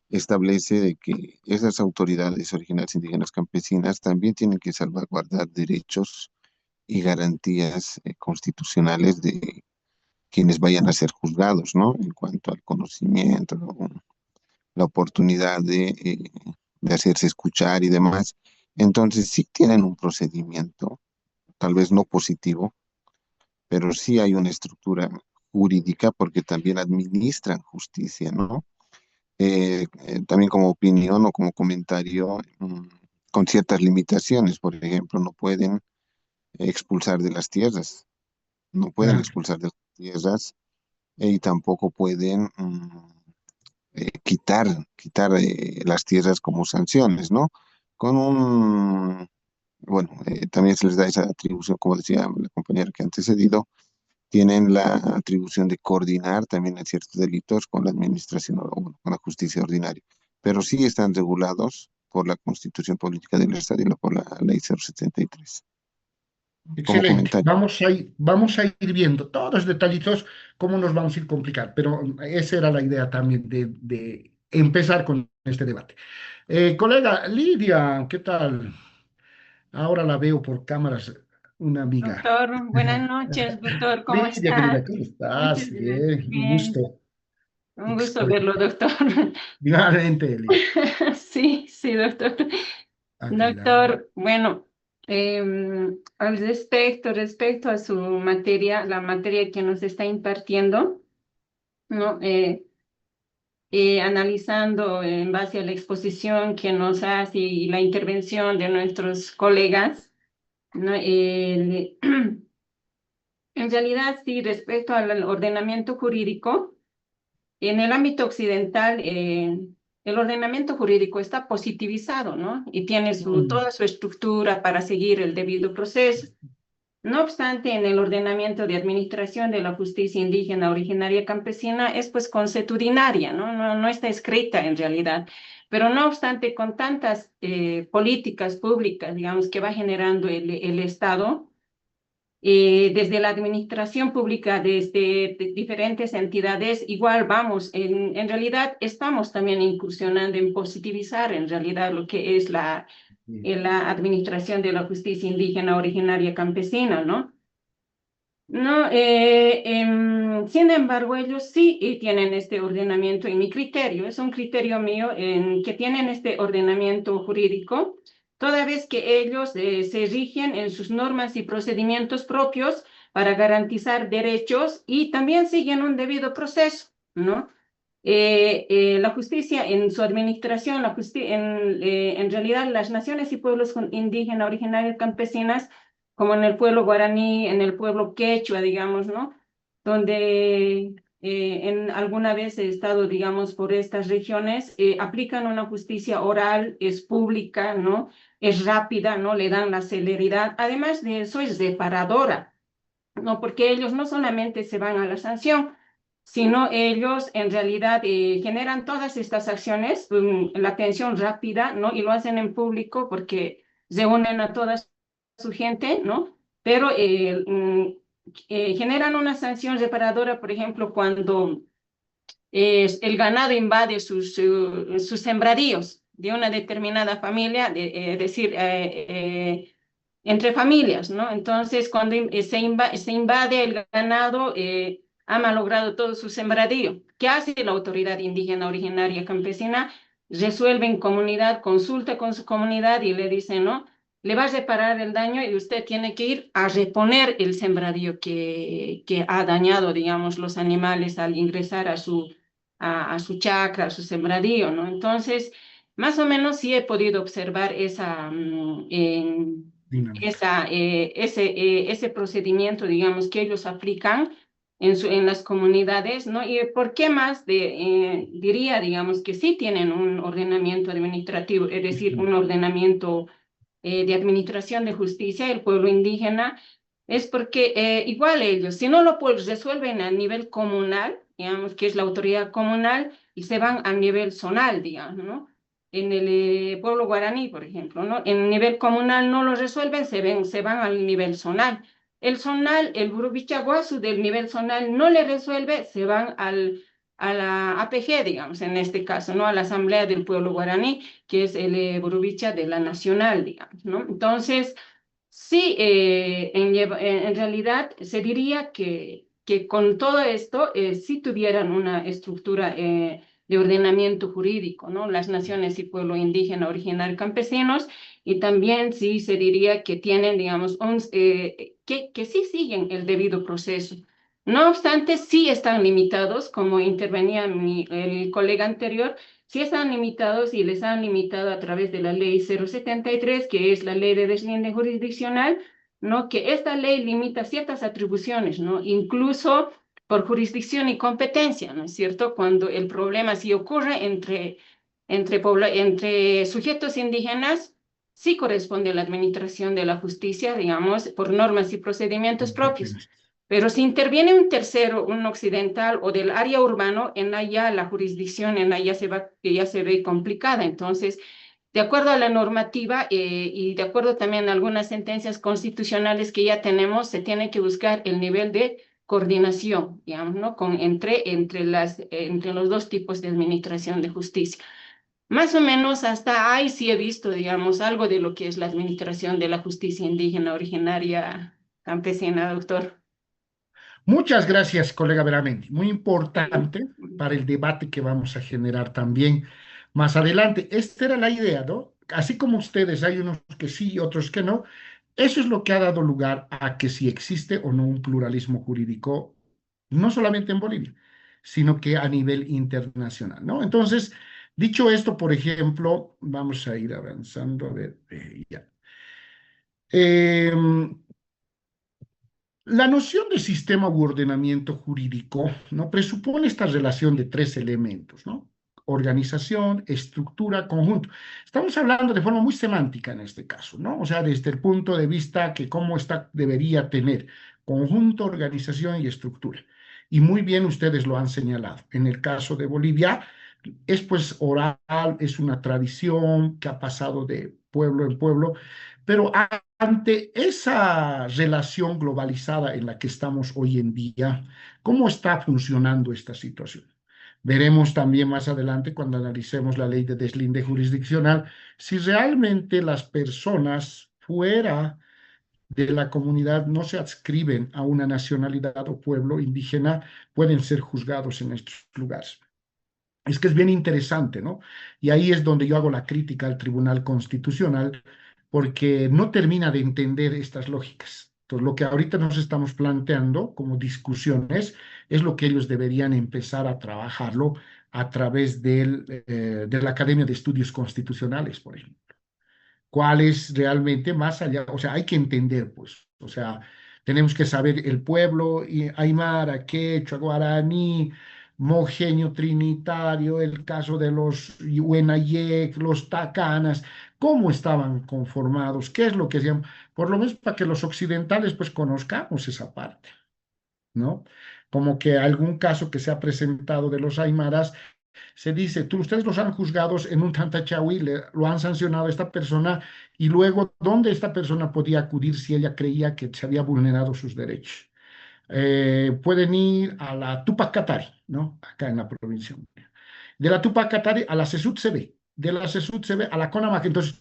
establece de que esas autoridades originales indígenas campesinas también tienen que salvaguardar derechos y garantías constitucionales de quienes vayan a ser juzgados, ¿no? En cuanto al conocimiento, la oportunidad de hacerse escuchar y demás. Entonces, sí tienen un procedimiento, tal vez no positivo, pero sí hay una estructura jurídica porque también administran justicia, ¿no? También como opinión o como comentario, con ciertas limitaciones. Por ejemplo, no pueden expulsar de las tierras, no pueden Claro. expulsar de las tierras y tampoco pueden quitar las tierras como sanciones, ¿no? Con un, bueno, también se les da esa atribución, como decía la compañera que ha antecedido, tienen la atribución de coordinar también en ciertos delitos con la administración o bueno, con la justicia ordinaria, pero sí están regulados por la Constitución Política del Estado y por la Ley 073. Como Excelente. comentario. Vamos a ir viendo todos los detallitos, cómo nos vamos a ir complicar, pero esa era la idea también de empezar con este debate. Colega Lidia, ¿qué tal? Ahora la veo por cámaras, una amiga. Doctor, buenas noches, doctor, ¿cómo Lidia, querida, está? ¿cómo Muchas estás? gracias. Bien, un Bien, gusto. un gusto verlo, doctor. Igualmente, Lidia. Sí, sí, doctor. Doctor, bueno, respecto a su materia, la materia que nos está impartiendo, ¿no? Analizando en base a la exposición que nos hace y la intervención de nuestros colegas, ¿no? En realidad, sí, respecto al ordenamiento jurídico, en el ámbito occidental, el ordenamiento jurídico está positivizado, ¿no? Y tiene toda su estructura para seguir el debido proceso. No obstante, en el ordenamiento de administración de la justicia indígena originaria campesina es pues consuetudinaria, ¿no? No está escrita en realidad. Pero no obstante, con tantas políticas públicas, digamos, que va generando el Estado, desde la administración pública, desde diferentes entidades, igual vamos, en realidad estamos también incursionando en positivizar en realidad lo que es la administración de la justicia indígena originaria campesina, ¿no? No, sin embargo, ellos sí tienen este ordenamiento, y mi criterio, es un criterio mío, en que tienen este ordenamiento jurídico, toda vez que ellos se rigen en sus normas y procedimientos propios para garantizar derechos y también siguen un debido proceso, ¿no? La justicia en su administración, en realidad las naciones y pueblos indígenas originarios campesinas, como en el pueblo guaraní, en el pueblo quechua, digamos, ¿no? Donde en alguna vez he estado, digamos, por estas regiones, aplican una justicia oral, es pública, ¿no? Es rápida, ¿no? Le dan la celeridad. Además de eso, es reparadora, ¿no? Porque ellos no solamente se van a la sanción, sino ellos en realidad generan todas estas acciones, la atención rápida, ¿no? Y lo hacen en público porque reúnen a toda su gente, ¿no? Pero generan una sanción reparadora, por ejemplo, cuando el ganado invade sus sembradíos de una determinada familia, es decir, entre familias, ¿no? Entonces, cuando se invade el ganado, ha malogrado todo su sembradío. ¿Qué hace la autoridad indígena originaria campesina? Resuelve en comunidad, consulta con su comunidad y le dice, ¿no? Le va a reparar el daño y usted tiene que ir a reponer el sembradío que ha dañado, digamos, los animales al ingresar a su chacra, a su sembradío, ¿no? Entonces, más o menos sí he podido observar ese procedimiento, digamos, que ellos aplican en las comunidades, ¿no? Y por qué más diría, digamos, que sí tienen un ordenamiento administrativo, es decir, un ordenamiento de administración de justicia, el pueblo indígena, es porque igual ellos, si no lo pues, resuelven a nivel comunal, digamos, que es la autoridad comunal, y se van a nivel zonal, digamos, ¿no? En el pueblo guaraní, por ejemplo, ¿no? En nivel comunal no lo resuelven, se van al nivel zonal. El zonal, el Burubichaguasu del nivel zonal no le resuelve, se van a la APG, digamos, en este caso, ¿no? A la Asamblea del Pueblo Guaraní, que es el Burubicha de la Nacional, digamos, ¿no? Entonces, sí, en realidad se diría que con todo esto sí tuvieran una estructura de ordenamiento jurídico, ¿no? Las naciones y pueblo indígena original campesinos, y también sí se diría que tienen, digamos, que sí siguen el debido proceso. No obstante, sí están limitados, como intervenía el colega anterior, sí están limitados y les han limitado a través de la ley 073, que es la ley de deslinde jurisdiccional, ¿no? Que esta ley limita ciertas atribuciones, ¿no? Incluso por jurisdicción y competencia, ¿no es cierto? Cuando el problema sí ocurre entre sujetos indígenas, sí corresponde a la administración de la justicia, digamos, por normas y procedimientos propios. Pero si interviene un tercero, un occidental o del área urbano, en allá la jurisdicción, en allá ya se ve complicada. Entonces, de acuerdo a la normativa y de acuerdo también a algunas sentencias constitucionales que ya tenemos, se tiene que buscar el nivel de coordinación, digamos, ¿no? Entre los dos tipos de administración de justicia. Más o menos hasta ahí sí he visto, digamos, algo de lo que es la administración de la justicia indígena originaria campesina, doctor. Muchas gracias, colega Veramendi. Muy importante para el debate que vamos a generar también más adelante. Esta era la idea, ¿no? así como ustedes, hay unos que sí y otros que no, eso es lo que ha dado lugar a que si existe o no un pluralismo jurídico, no solamente en Bolivia, sino que a nivel internacional, ¿no? Entonces, dicho esto, por ejemplo, vamos a ir avanzando, a ver, ya. Em, la noción de sistema u ordenamiento jurídico, ¿no? Presupone esta relación de tres elementos, ¿no? Organización, estructura, conjunto. Estamos hablando de forma muy semántica en este caso, ¿no? O sea, desde el punto de vista que cómo está, debería tener conjunto, organización y estructura. Y muy bien ustedes lo han señalado. En el caso de Bolivia, es pues oral, es una tradición que ha pasado de pueblo en pueblo, pero ante esa relación globalizada en la que estamos hoy en día, ¿cómo está funcionando esta situación? Veremos también más adelante, cuando analicemos la ley de deslinde jurisdiccional, si realmente las personas fuera de la comunidad no se adscriben a una nacionalidad o pueblo indígena, pueden ser juzgados en estos lugares. Es que es bien interesante, ¿no? Y ahí es donde yo hago la crítica al Tribunal Constitucional, porque no termina de entender estas lógicas. Entonces, lo que ahorita nos estamos planteando como discusiones es lo que ellos deberían empezar a trabajarlo a través de la Academia de Estudios Constitucionales, por ejemplo. ¿Cuál es realmente más allá? O sea, hay que entender, pues, o sea, tenemos que saber el pueblo, y aymara, quechua, guaraní, mojeño trinitario, el caso de los Huenayec, los tacanas, cómo estaban conformados, qué es lo que hacían, por lo menos para que los occidentales pues conozcamos esa parte, ¿no? Como que algún caso que se ha presentado de los aymaras se dice, tú, ustedes los han juzgado en un Tantachawi, lo han sancionado a esta persona y luego, ¿dónde esta persona podía acudir si ella creía que se había vulnerado sus derechos? Pueden ir a la Tupac Katari, ¿no? Acá en la provincia. De la Tupac Katari a la Sesut CB, de la Sesut CB a la CONAMAC. Entonces,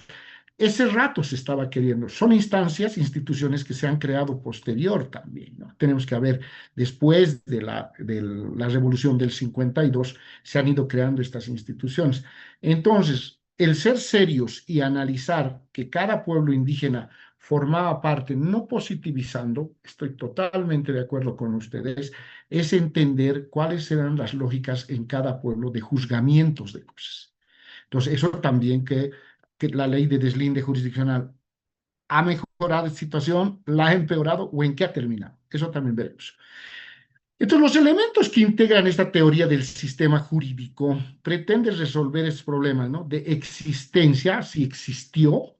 ese rato se estaba queriendo. Son instancias, instituciones que se han creado posterior también, ¿no? Tenemos que ver, después de la revolución del 52, se han ido creando estas instituciones. Entonces, el ser serios y analizar que cada pueblo indígena formaba parte, no positivizando, estoy totalmente de acuerdo con ustedes, es entender cuáles eran las lógicas en cada pueblo de juzgamientos de cosas. Entonces, eso también que la ley de deslinde jurisdiccional ha mejorado la situación, la ha empeorado o en qué ha terminado. Eso también veremos. Entonces, los elementos que integran esta teoría del sistema jurídico pretenden resolver estos problemas, ¿no? De existencia, si existió,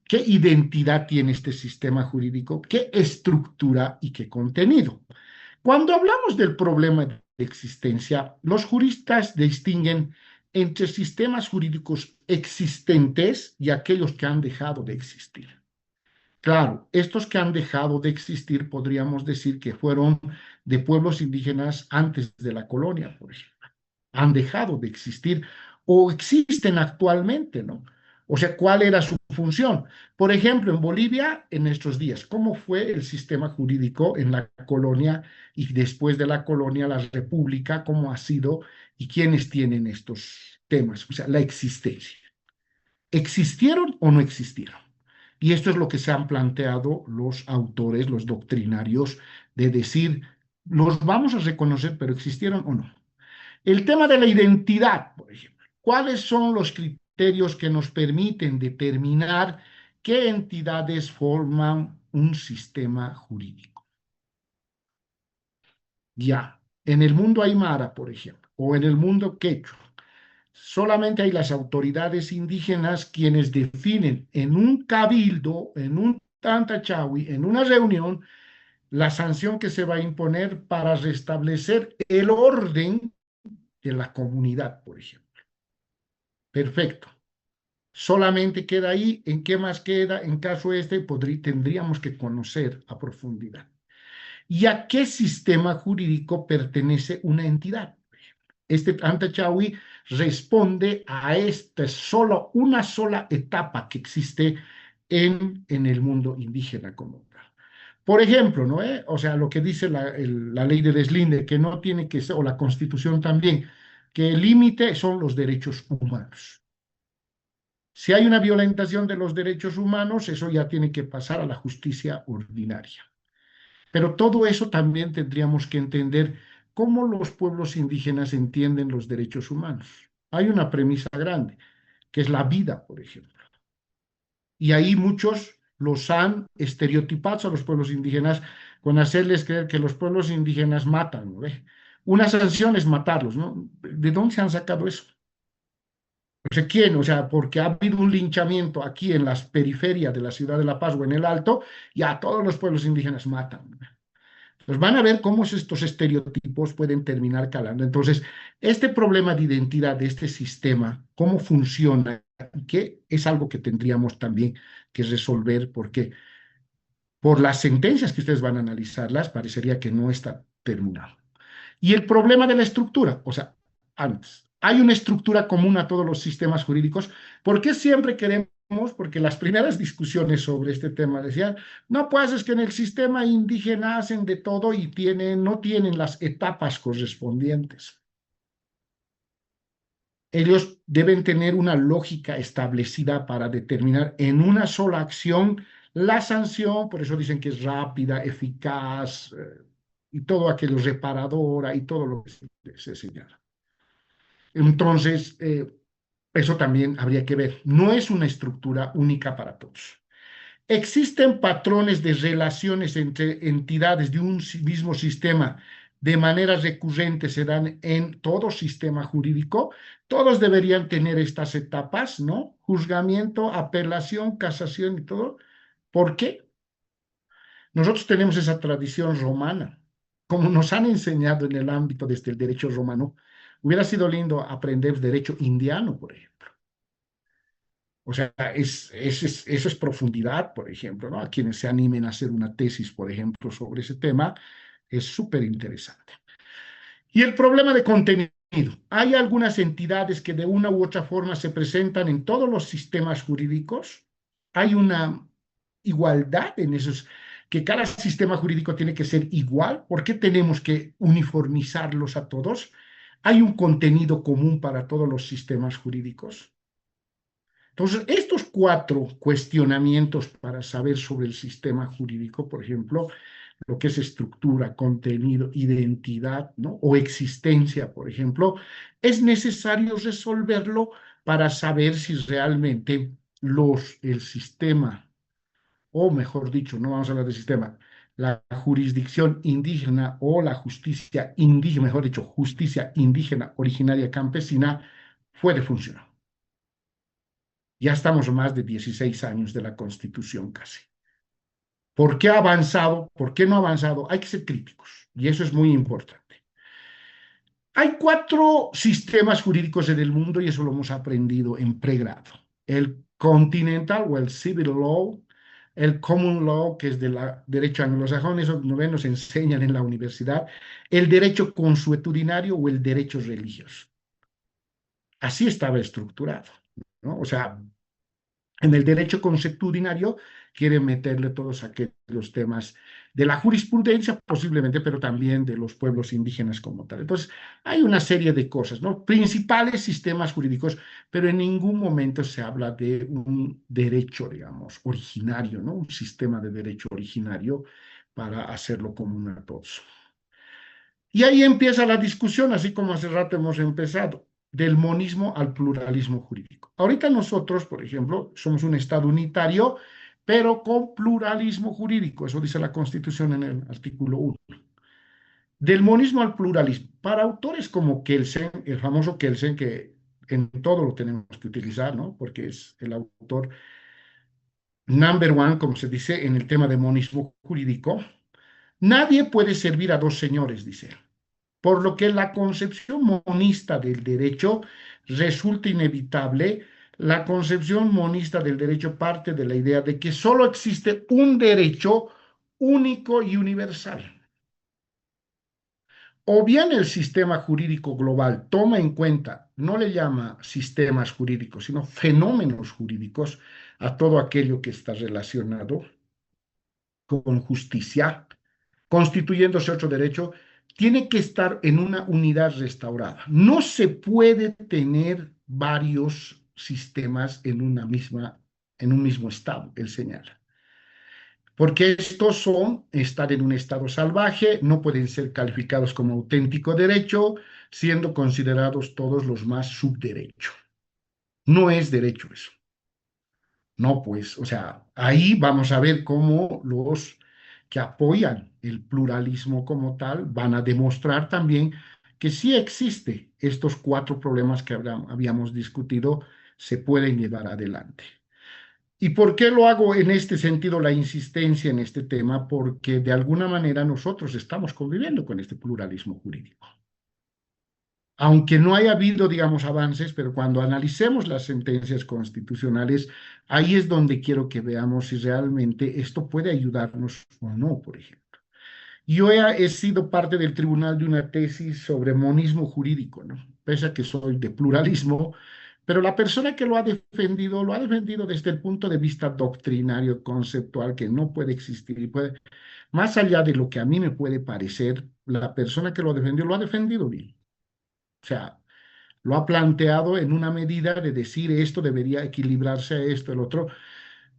qué identidad tiene este sistema jurídico, qué estructura y qué contenido. Cuando hablamos del problema de existencia, los juristas distinguen entre sistemas jurídicos existentes y aquellos que han dejado de existir. Claro, estos que han dejado de existir podríamos decir que fueron de pueblos indígenas antes de la colonia, por ejemplo. Han dejado de existir o existen actualmente, ¿no? O sea, ¿cuál era su función? Por ejemplo, en Bolivia, en nuestros días, ¿cómo fue el sistema jurídico en la colonia y después de la colonia, la república, cómo ha sido y quiénes tienen estos temas? O sea, la existencia. ¿Existieron o no existieron? Y esto es lo que se han planteado los autores, los doctrinarios, de decir, los vamos a reconocer, pero ¿existieron o no? El tema de la identidad, por ejemplo. ¿Cuáles son los criterios que nos permiten determinar qué entidades forman un sistema jurídico? Ya, en el mundo aymara, por ejemplo, o en el mundo quechua, solamente hay las autoridades indígenas quienes definen en un cabildo, en un tantachawi, en una reunión, la sanción que se va a imponer para restablecer el orden de la comunidad, por ejemplo. Perfecto. Solamente queda ahí. ¿En qué más queda? En caso tendríamos que conocer a profundidad. ¿Y a qué sistema jurídico pertenece una entidad? Este Antachawi responde a una sola etapa que existe en el mundo indígena como tal. Por ejemplo, ¿no? O sea, lo que dice la ley de deslinde, que no tiene que ser, o la Constitución también, que el límite son los derechos humanos. Si hay una violentación de los derechos humanos, eso ya tiene que pasar a la justicia ordinaria. Pero todo eso también tendríamos que entender cómo los pueblos indígenas entienden los derechos humanos. Hay una premisa grande, que es la vida, por ejemplo. Y ahí muchos los han estereotipado a los pueblos indígenas con hacerles creer que los pueblos indígenas matan, ¿no ve? Una sanción es matarlos, ¿no? ¿De dónde se han sacado eso? O sea, ¿quién? O sea, porque ha habido un linchamiento aquí en las periferias de la ciudad de La Paz o en el Alto, ya todos los pueblos indígenas matan, ¿no? Pues van a ver cómo estos estereotipos pueden terminar calando. Entonces, este problema de identidad de este sistema, cómo funciona, y que es algo que tendríamos también que resolver, porque por las sentencias que ustedes van a analizarlas, parecería que no está terminado. Y el problema de la estructura, o sea, antes, hay una estructura común a todos los sistemas jurídicos. ¿Por qué siempre queremos? Porque las primeras discusiones sobre este tema decían, no, pues es que en el sistema indígena hacen de todo y no tienen las etapas correspondientes. Ellos deben tener una lógica establecida para determinar en una sola acción la sanción, por eso dicen que es rápida, eficaz, y todo aquello reparadora y todo lo que se señala. Entonces, eso también habría que ver. No es una estructura única para todos. Existen patrones de relaciones entre entidades de un mismo sistema de manera recurrente, se dan en todo sistema jurídico. Todos deberían tener estas etapas, ¿no? Juzgamiento, apelación, casación y todo. ¿Por qué? Nosotros tenemos esa tradición romana, como nos han enseñado en el ámbito desde el derecho romano. Hubiera sido lindo aprender derecho indiano, por ejemplo. O sea, eso es profundidad, por ejemplo, ¿no? A quienes se animen a hacer una tesis, por ejemplo, sobre ese tema, es súper interesante. Y el problema de contenido. Hay algunas entidades que de una u otra forma se presentan en todos los sistemas jurídicos. Hay una igualdad en esos, que cada sistema jurídico tiene que ser igual. ¿Por qué tenemos que uniformizarlos a todos? Hay un contenido común para todos los sistemas jurídicos. Entonces, estos 4 cuestionamientos para saber sobre el sistema jurídico, por ejemplo, lo que es estructura, contenido, identidad, ¿no? O existencia, por ejemplo, es necesario resolverlo para saber si realmente el sistema, o mejor dicho, no vamos a hablar del sistema, la jurisdicción indígena o la justicia indígena, mejor dicho, justicia indígena originaria campesina, puede funcionar. Ya estamos más de 16 años de la Constitución casi. ¿Por qué ha avanzado? ¿Por qué no ha avanzado? Hay que ser críticos y eso es muy importante. Hay 4 sistemas jurídicos en el mundo y eso lo hemos aprendido en pregrado. El Continental o el Civil Law, el Common Law, que es del derecho anglosajón, eso nos enseñan en la universidad, el derecho consuetudinario o el derecho religioso. Así estaba estructurado, ¿no? O sea, en el derecho consuetudinario quieren meterle todos aquellos temas de la jurisprudencia posiblemente, pero también de los pueblos indígenas como tal. Entonces, hay una serie de cosas, ¿no? Principales sistemas jurídicos, pero en ningún momento se habla de un derecho, digamos, originario, ¿no? Un sistema de derecho originario para hacerlo común a todos. Y ahí empieza la discusión, así como hace rato hemos empezado, del monismo al pluralismo jurídico. Ahorita nosotros, por ejemplo, somos un Estado unitario, pero con pluralismo jurídico, eso dice la Constitución en el artículo 1. Del monismo al pluralismo. Para autores como Kelsen, el famoso Kelsen, que en todo lo tenemos que utilizar, ¿no? Porque es el autor number 1, como se dice, en el tema de monismo jurídico. Nadie puede servir a 2 señores, dice él. Por lo que la concepción monista del derecho resulta inevitable. La concepción monista del derecho parte de la idea de que solo existe un derecho único y universal. O bien el sistema jurídico global toma en cuenta, no le llama sistemas jurídicos, sino fenómenos jurídicos a todo aquello que está relacionado con justicia, constituyéndose otro derecho, tiene que estar en una unidad restaurada. No se puede tener varios sistemas en un mismo estado, él señala. Porque estos están en un estado salvaje, no pueden ser calificados como auténtico derecho, siendo considerados todos los más subderecho. No es derecho eso. No, pues, o sea, ahí vamos a ver cómo los que apoyan el pluralismo como tal van a demostrar también que sí existe estos cuatro problemas que habíamos discutido, se pueden llevar adelante. ¿Y por qué lo hago en este sentido, la insistencia en este tema? Porque de alguna manera nosotros estamos conviviendo con este pluralismo jurídico. Aunque no haya habido, digamos, avances, pero cuando analicemos las sentencias constitucionales, ahí es donde quiero que veamos si realmente esto puede ayudarnos o no, por ejemplo. Yo he sido parte del tribunal de una tesis sobre monismo jurídico, ¿no? Pese a que soy de pluralismo, pero la persona que lo ha defendido desde el punto de vista doctrinario, conceptual, que no puede existir y puede, más allá de lo que a mí me puede parecer, la persona que lo ha defendido bien. O sea, lo ha planteado en una medida de decir esto debería equilibrarse a esto, el otro,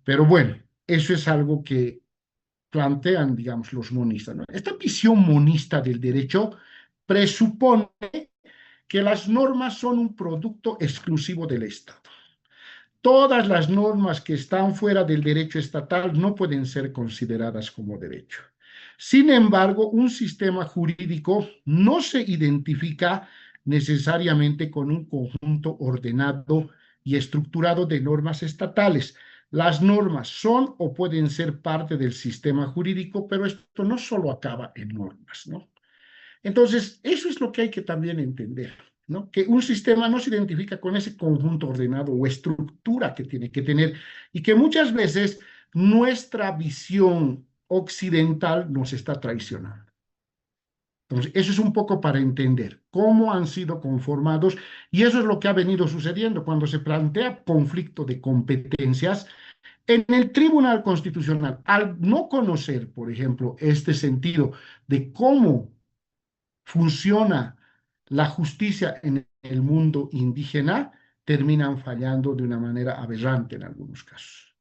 pero bueno, eso es algo que plantean, digamos, los monistas, ¿no? Esta visión monista del derecho presupone que las normas son un producto exclusivo del Estado. Todas las normas que están fuera del derecho estatal no pueden ser consideradas como derecho. Sin embargo, un sistema jurídico no se identifica necesariamente con un conjunto ordenado y estructurado de normas estatales. Las normas son o pueden ser parte del sistema jurídico, pero esto no solo acaba en normas, ¿no? Entonces, eso es lo que hay que también entender, ¿no? Que un sistema no se identifica con ese conjunto ordenado o estructura que tiene que tener y que muchas veces nuestra visión occidental nos está traicionando. Entonces, eso es un poco para entender cómo han sido conformados y eso es lo que ha venido sucediendo cuando se plantea conflicto de competencias en el Tribunal Constitucional. Al no conocer, por ejemplo, este sentido de cómo funciona la justicia en el mundo indígena, terminan fallando de una manera aberrante en algunos casos.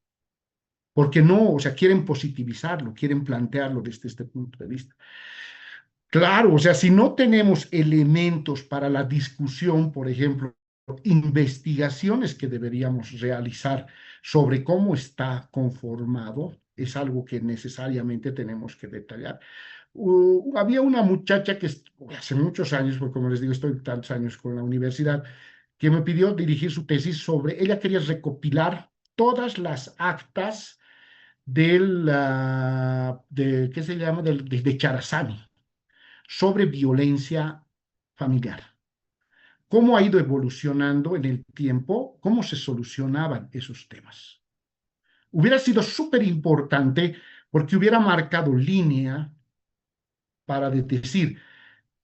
Porque no, o sea, quieren positivizarlo, quieren plantearlo desde este punto de vista. Claro, o sea, si no tenemos elementos para la discusión, por ejemplo, investigaciones que deberíamos realizar sobre cómo está conformado, es algo que necesariamente tenemos que detallar. Había una muchacha que hace muchos años, porque como les digo, estoy tantos años con la universidad, que me pidió dirigir su tesis sobre, ella quería recopilar todas las actas ¿qué se llama? De Charazani, sobre violencia familiar. Cómo ha ido evolucionando en el tiempo, cómo se solucionaban esos temas. Hubiera sido súper importante porque hubiera marcado línea para decir,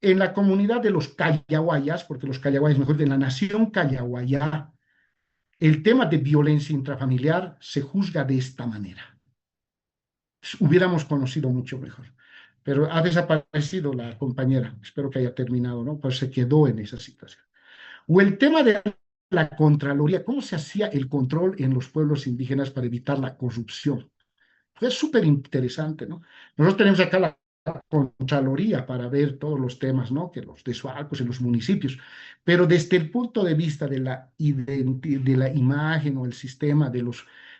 en la comunidad de los callahuayas, porque los callahuayas, mejor, de la nación callahuaya, el tema de violencia intrafamiliar se juzga de esta manera. Hubiéramos conocido mucho mejor. Pero ha desaparecido la compañera, espero que haya terminado, ¿no? Pues se quedó en esa situación. O el tema de la Contraloría, cómo se hacía el control en los pueblos indígenas para evitar la corrupción. Fue súper interesante, ¿no? Nosotros tenemos acá la Contraloría para ver todos los temas, ¿no? Que los desfalcos en los municipios, pero desde el punto de vista de la imagen o el sistema de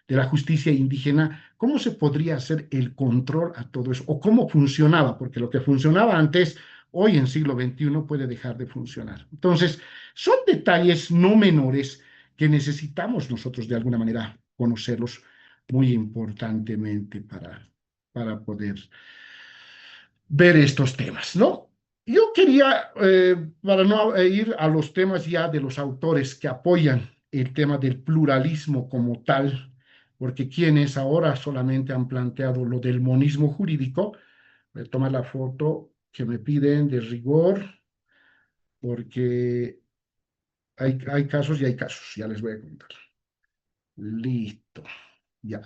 la justicia indígena, ¿cómo se podría hacer el control a todo eso? ¿O cómo funcionaba? Porque lo que funcionaba antes, hoy en siglo XXI puede dejar de funcionar. Entonces, son detalles no menores que necesitamos nosotros de alguna manera conocerlos muy importantemente para poder ver estos temas, ¿no? Yo quería, para no ir a los temas ya de los autores que apoyan el tema del pluralismo como tal, porque quienes ahora solamente han planteado lo del monismo jurídico, voy a tomar la foto que me piden de rigor, porque hay casos y hay casos, ya les voy a contar. Listo. ¿Ya?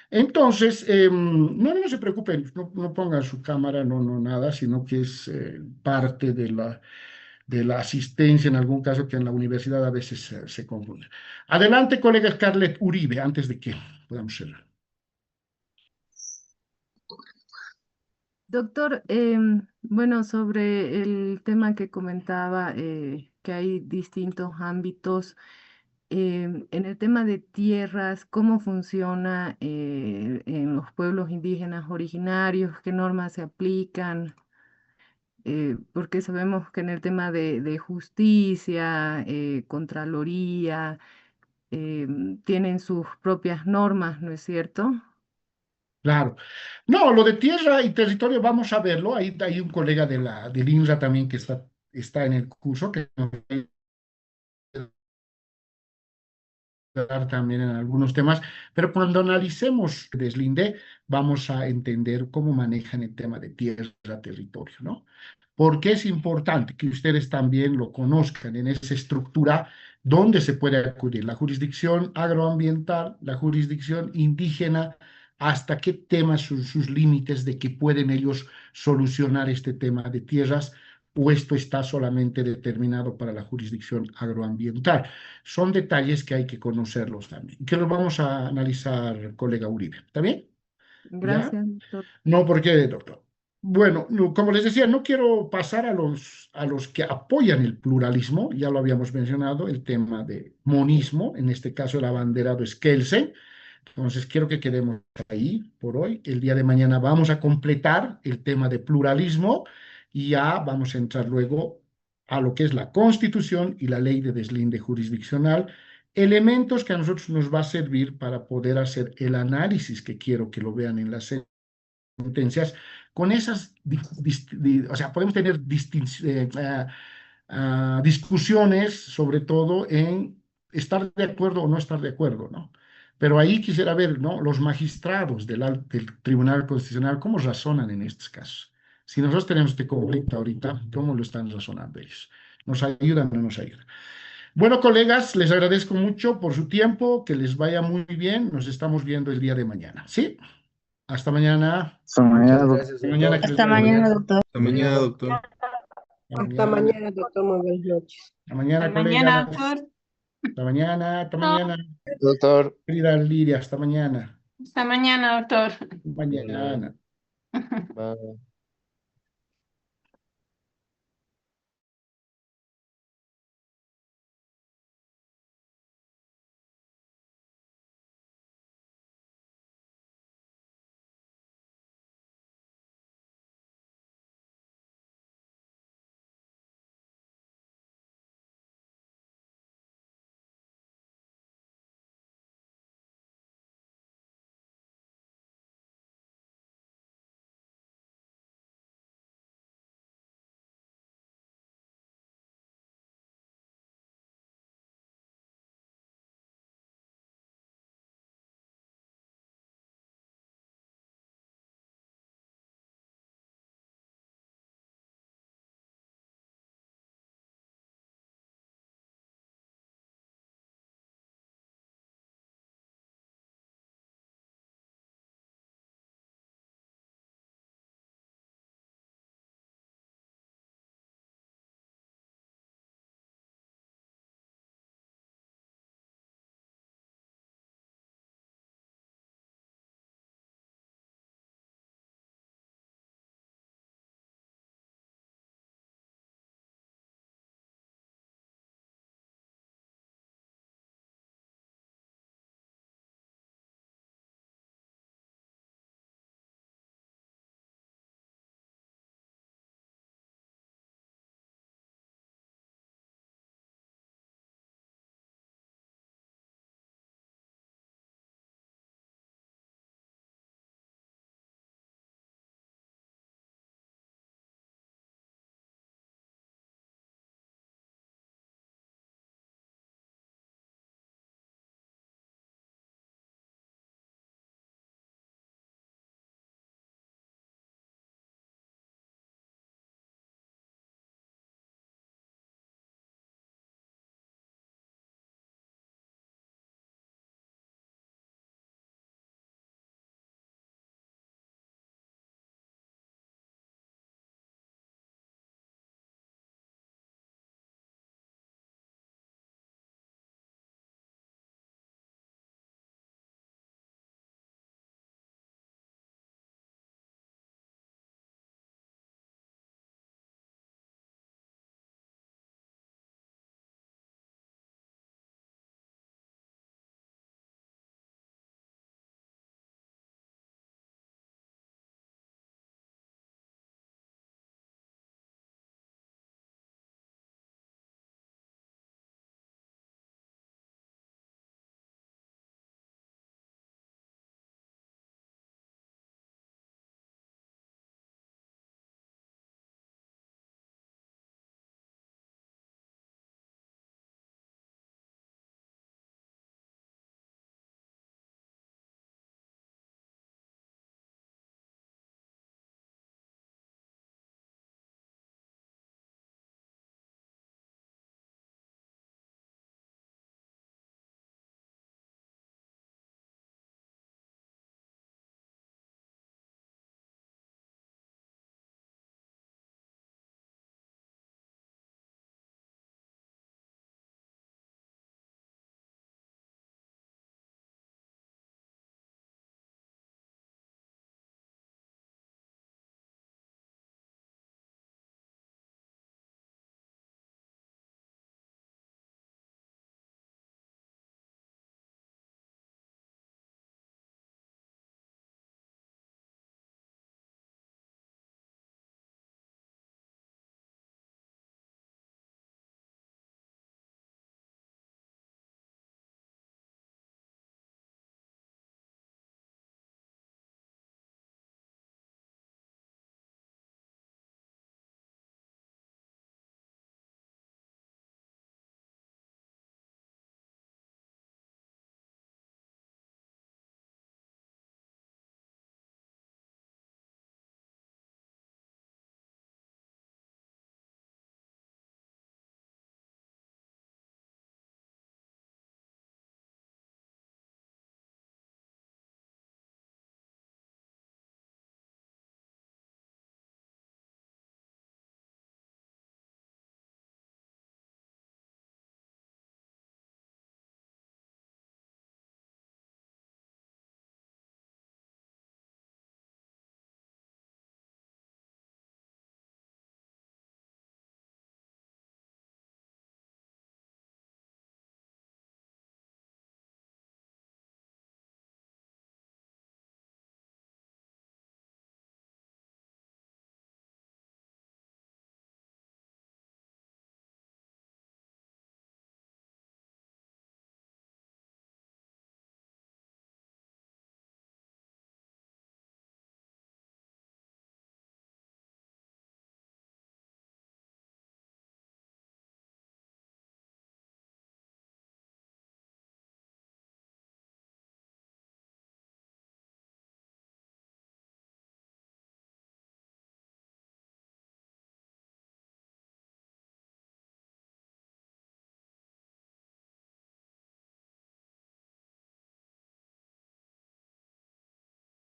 Entonces, no se preocupen, no pongan su cámara, no, nada, sino que es parte de la asistencia, en algún caso que en la universidad a veces se confunde. Adelante, colega Scarlett Uribe, antes de que podamos cerrar. Doctor, bueno, sobre el tema que comentaba, que hay distintos ámbitos, en el tema de tierras, ¿cómo funciona en los pueblos indígenas originarios? ¿Qué normas se aplican? Porque sabemos que en el tema de justicia, contraloría, tienen sus propias normas, ¿no es cierto? Claro. No, lo de tierra y territorio, vamos a verlo. Ahí hay un colega del INRA también que está en el curso, que nos va a dar también en algunos temas, pero cuando analicemos Deslinde, vamos a entender cómo manejan el tema de tierra, territorio, ¿no? Porque es importante que ustedes también lo conozcan en esa estructura donde se puede acudir, la jurisdicción agroambiental, la jurisdicción indígena, hasta qué temas sus límites de que pueden ellos solucionar este tema de tierras, o esto está solamente determinado para la jurisdicción agroambiental. Son detalles que hay que conocerlos también, que los vamos a analizar, colega Uribe. ¿Está bien? ¿Ya? Gracias, doctor. No, ¿por qué, doctor? Bueno, como les decía, no quiero pasar a los que apoyan el pluralismo, ya lo habíamos mencionado, el tema de monismo, en este caso el abanderado es Kelsen. Entonces quiero que quedemos ahí por hoy. El día de mañana vamos a completar el tema de pluralismo y ya vamos a entrar luego a lo que es la Constitución y la ley de deslinde jurisdiccional, elementos que a nosotros nos va a servir para poder hacer el análisis que quiero que lo vean en la sentencias, con esas, o sea, podemos tener discusiones, sobre todo en estar de acuerdo o no estar de acuerdo, ¿no? Pero ahí quisiera ver, ¿no? Los magistrados del Tribunal Constitucional, ¿cómo razonan en estos casos? Si nosotros tenemos este conflicto ahorita, ¿cómo lo están razonando ellos? ¿Nos ayudan o no nos ayudan? Bueno, colegas, les agradezco mucho por su tiempo, que les vaya muy bien. Nos estamos viendo el día de mañana, ¿sí? Hasta mañana. Hasta Muchas mañana, doctor. gracias, Hasta mañana, doctor. que les Hasta vaya muy bien. mañana, doctor. Hasta mañana, doctor. Hasta Hasta mañana. mañana, doctor. Muy buenas noches. Hasta mañana, Hasta mañana, colegas. doctor. Hasta mañana, hasta mañana. Doctor. Querida Lidia, hasta mañana. Hasta mañana, doctor. Mañana. Bye.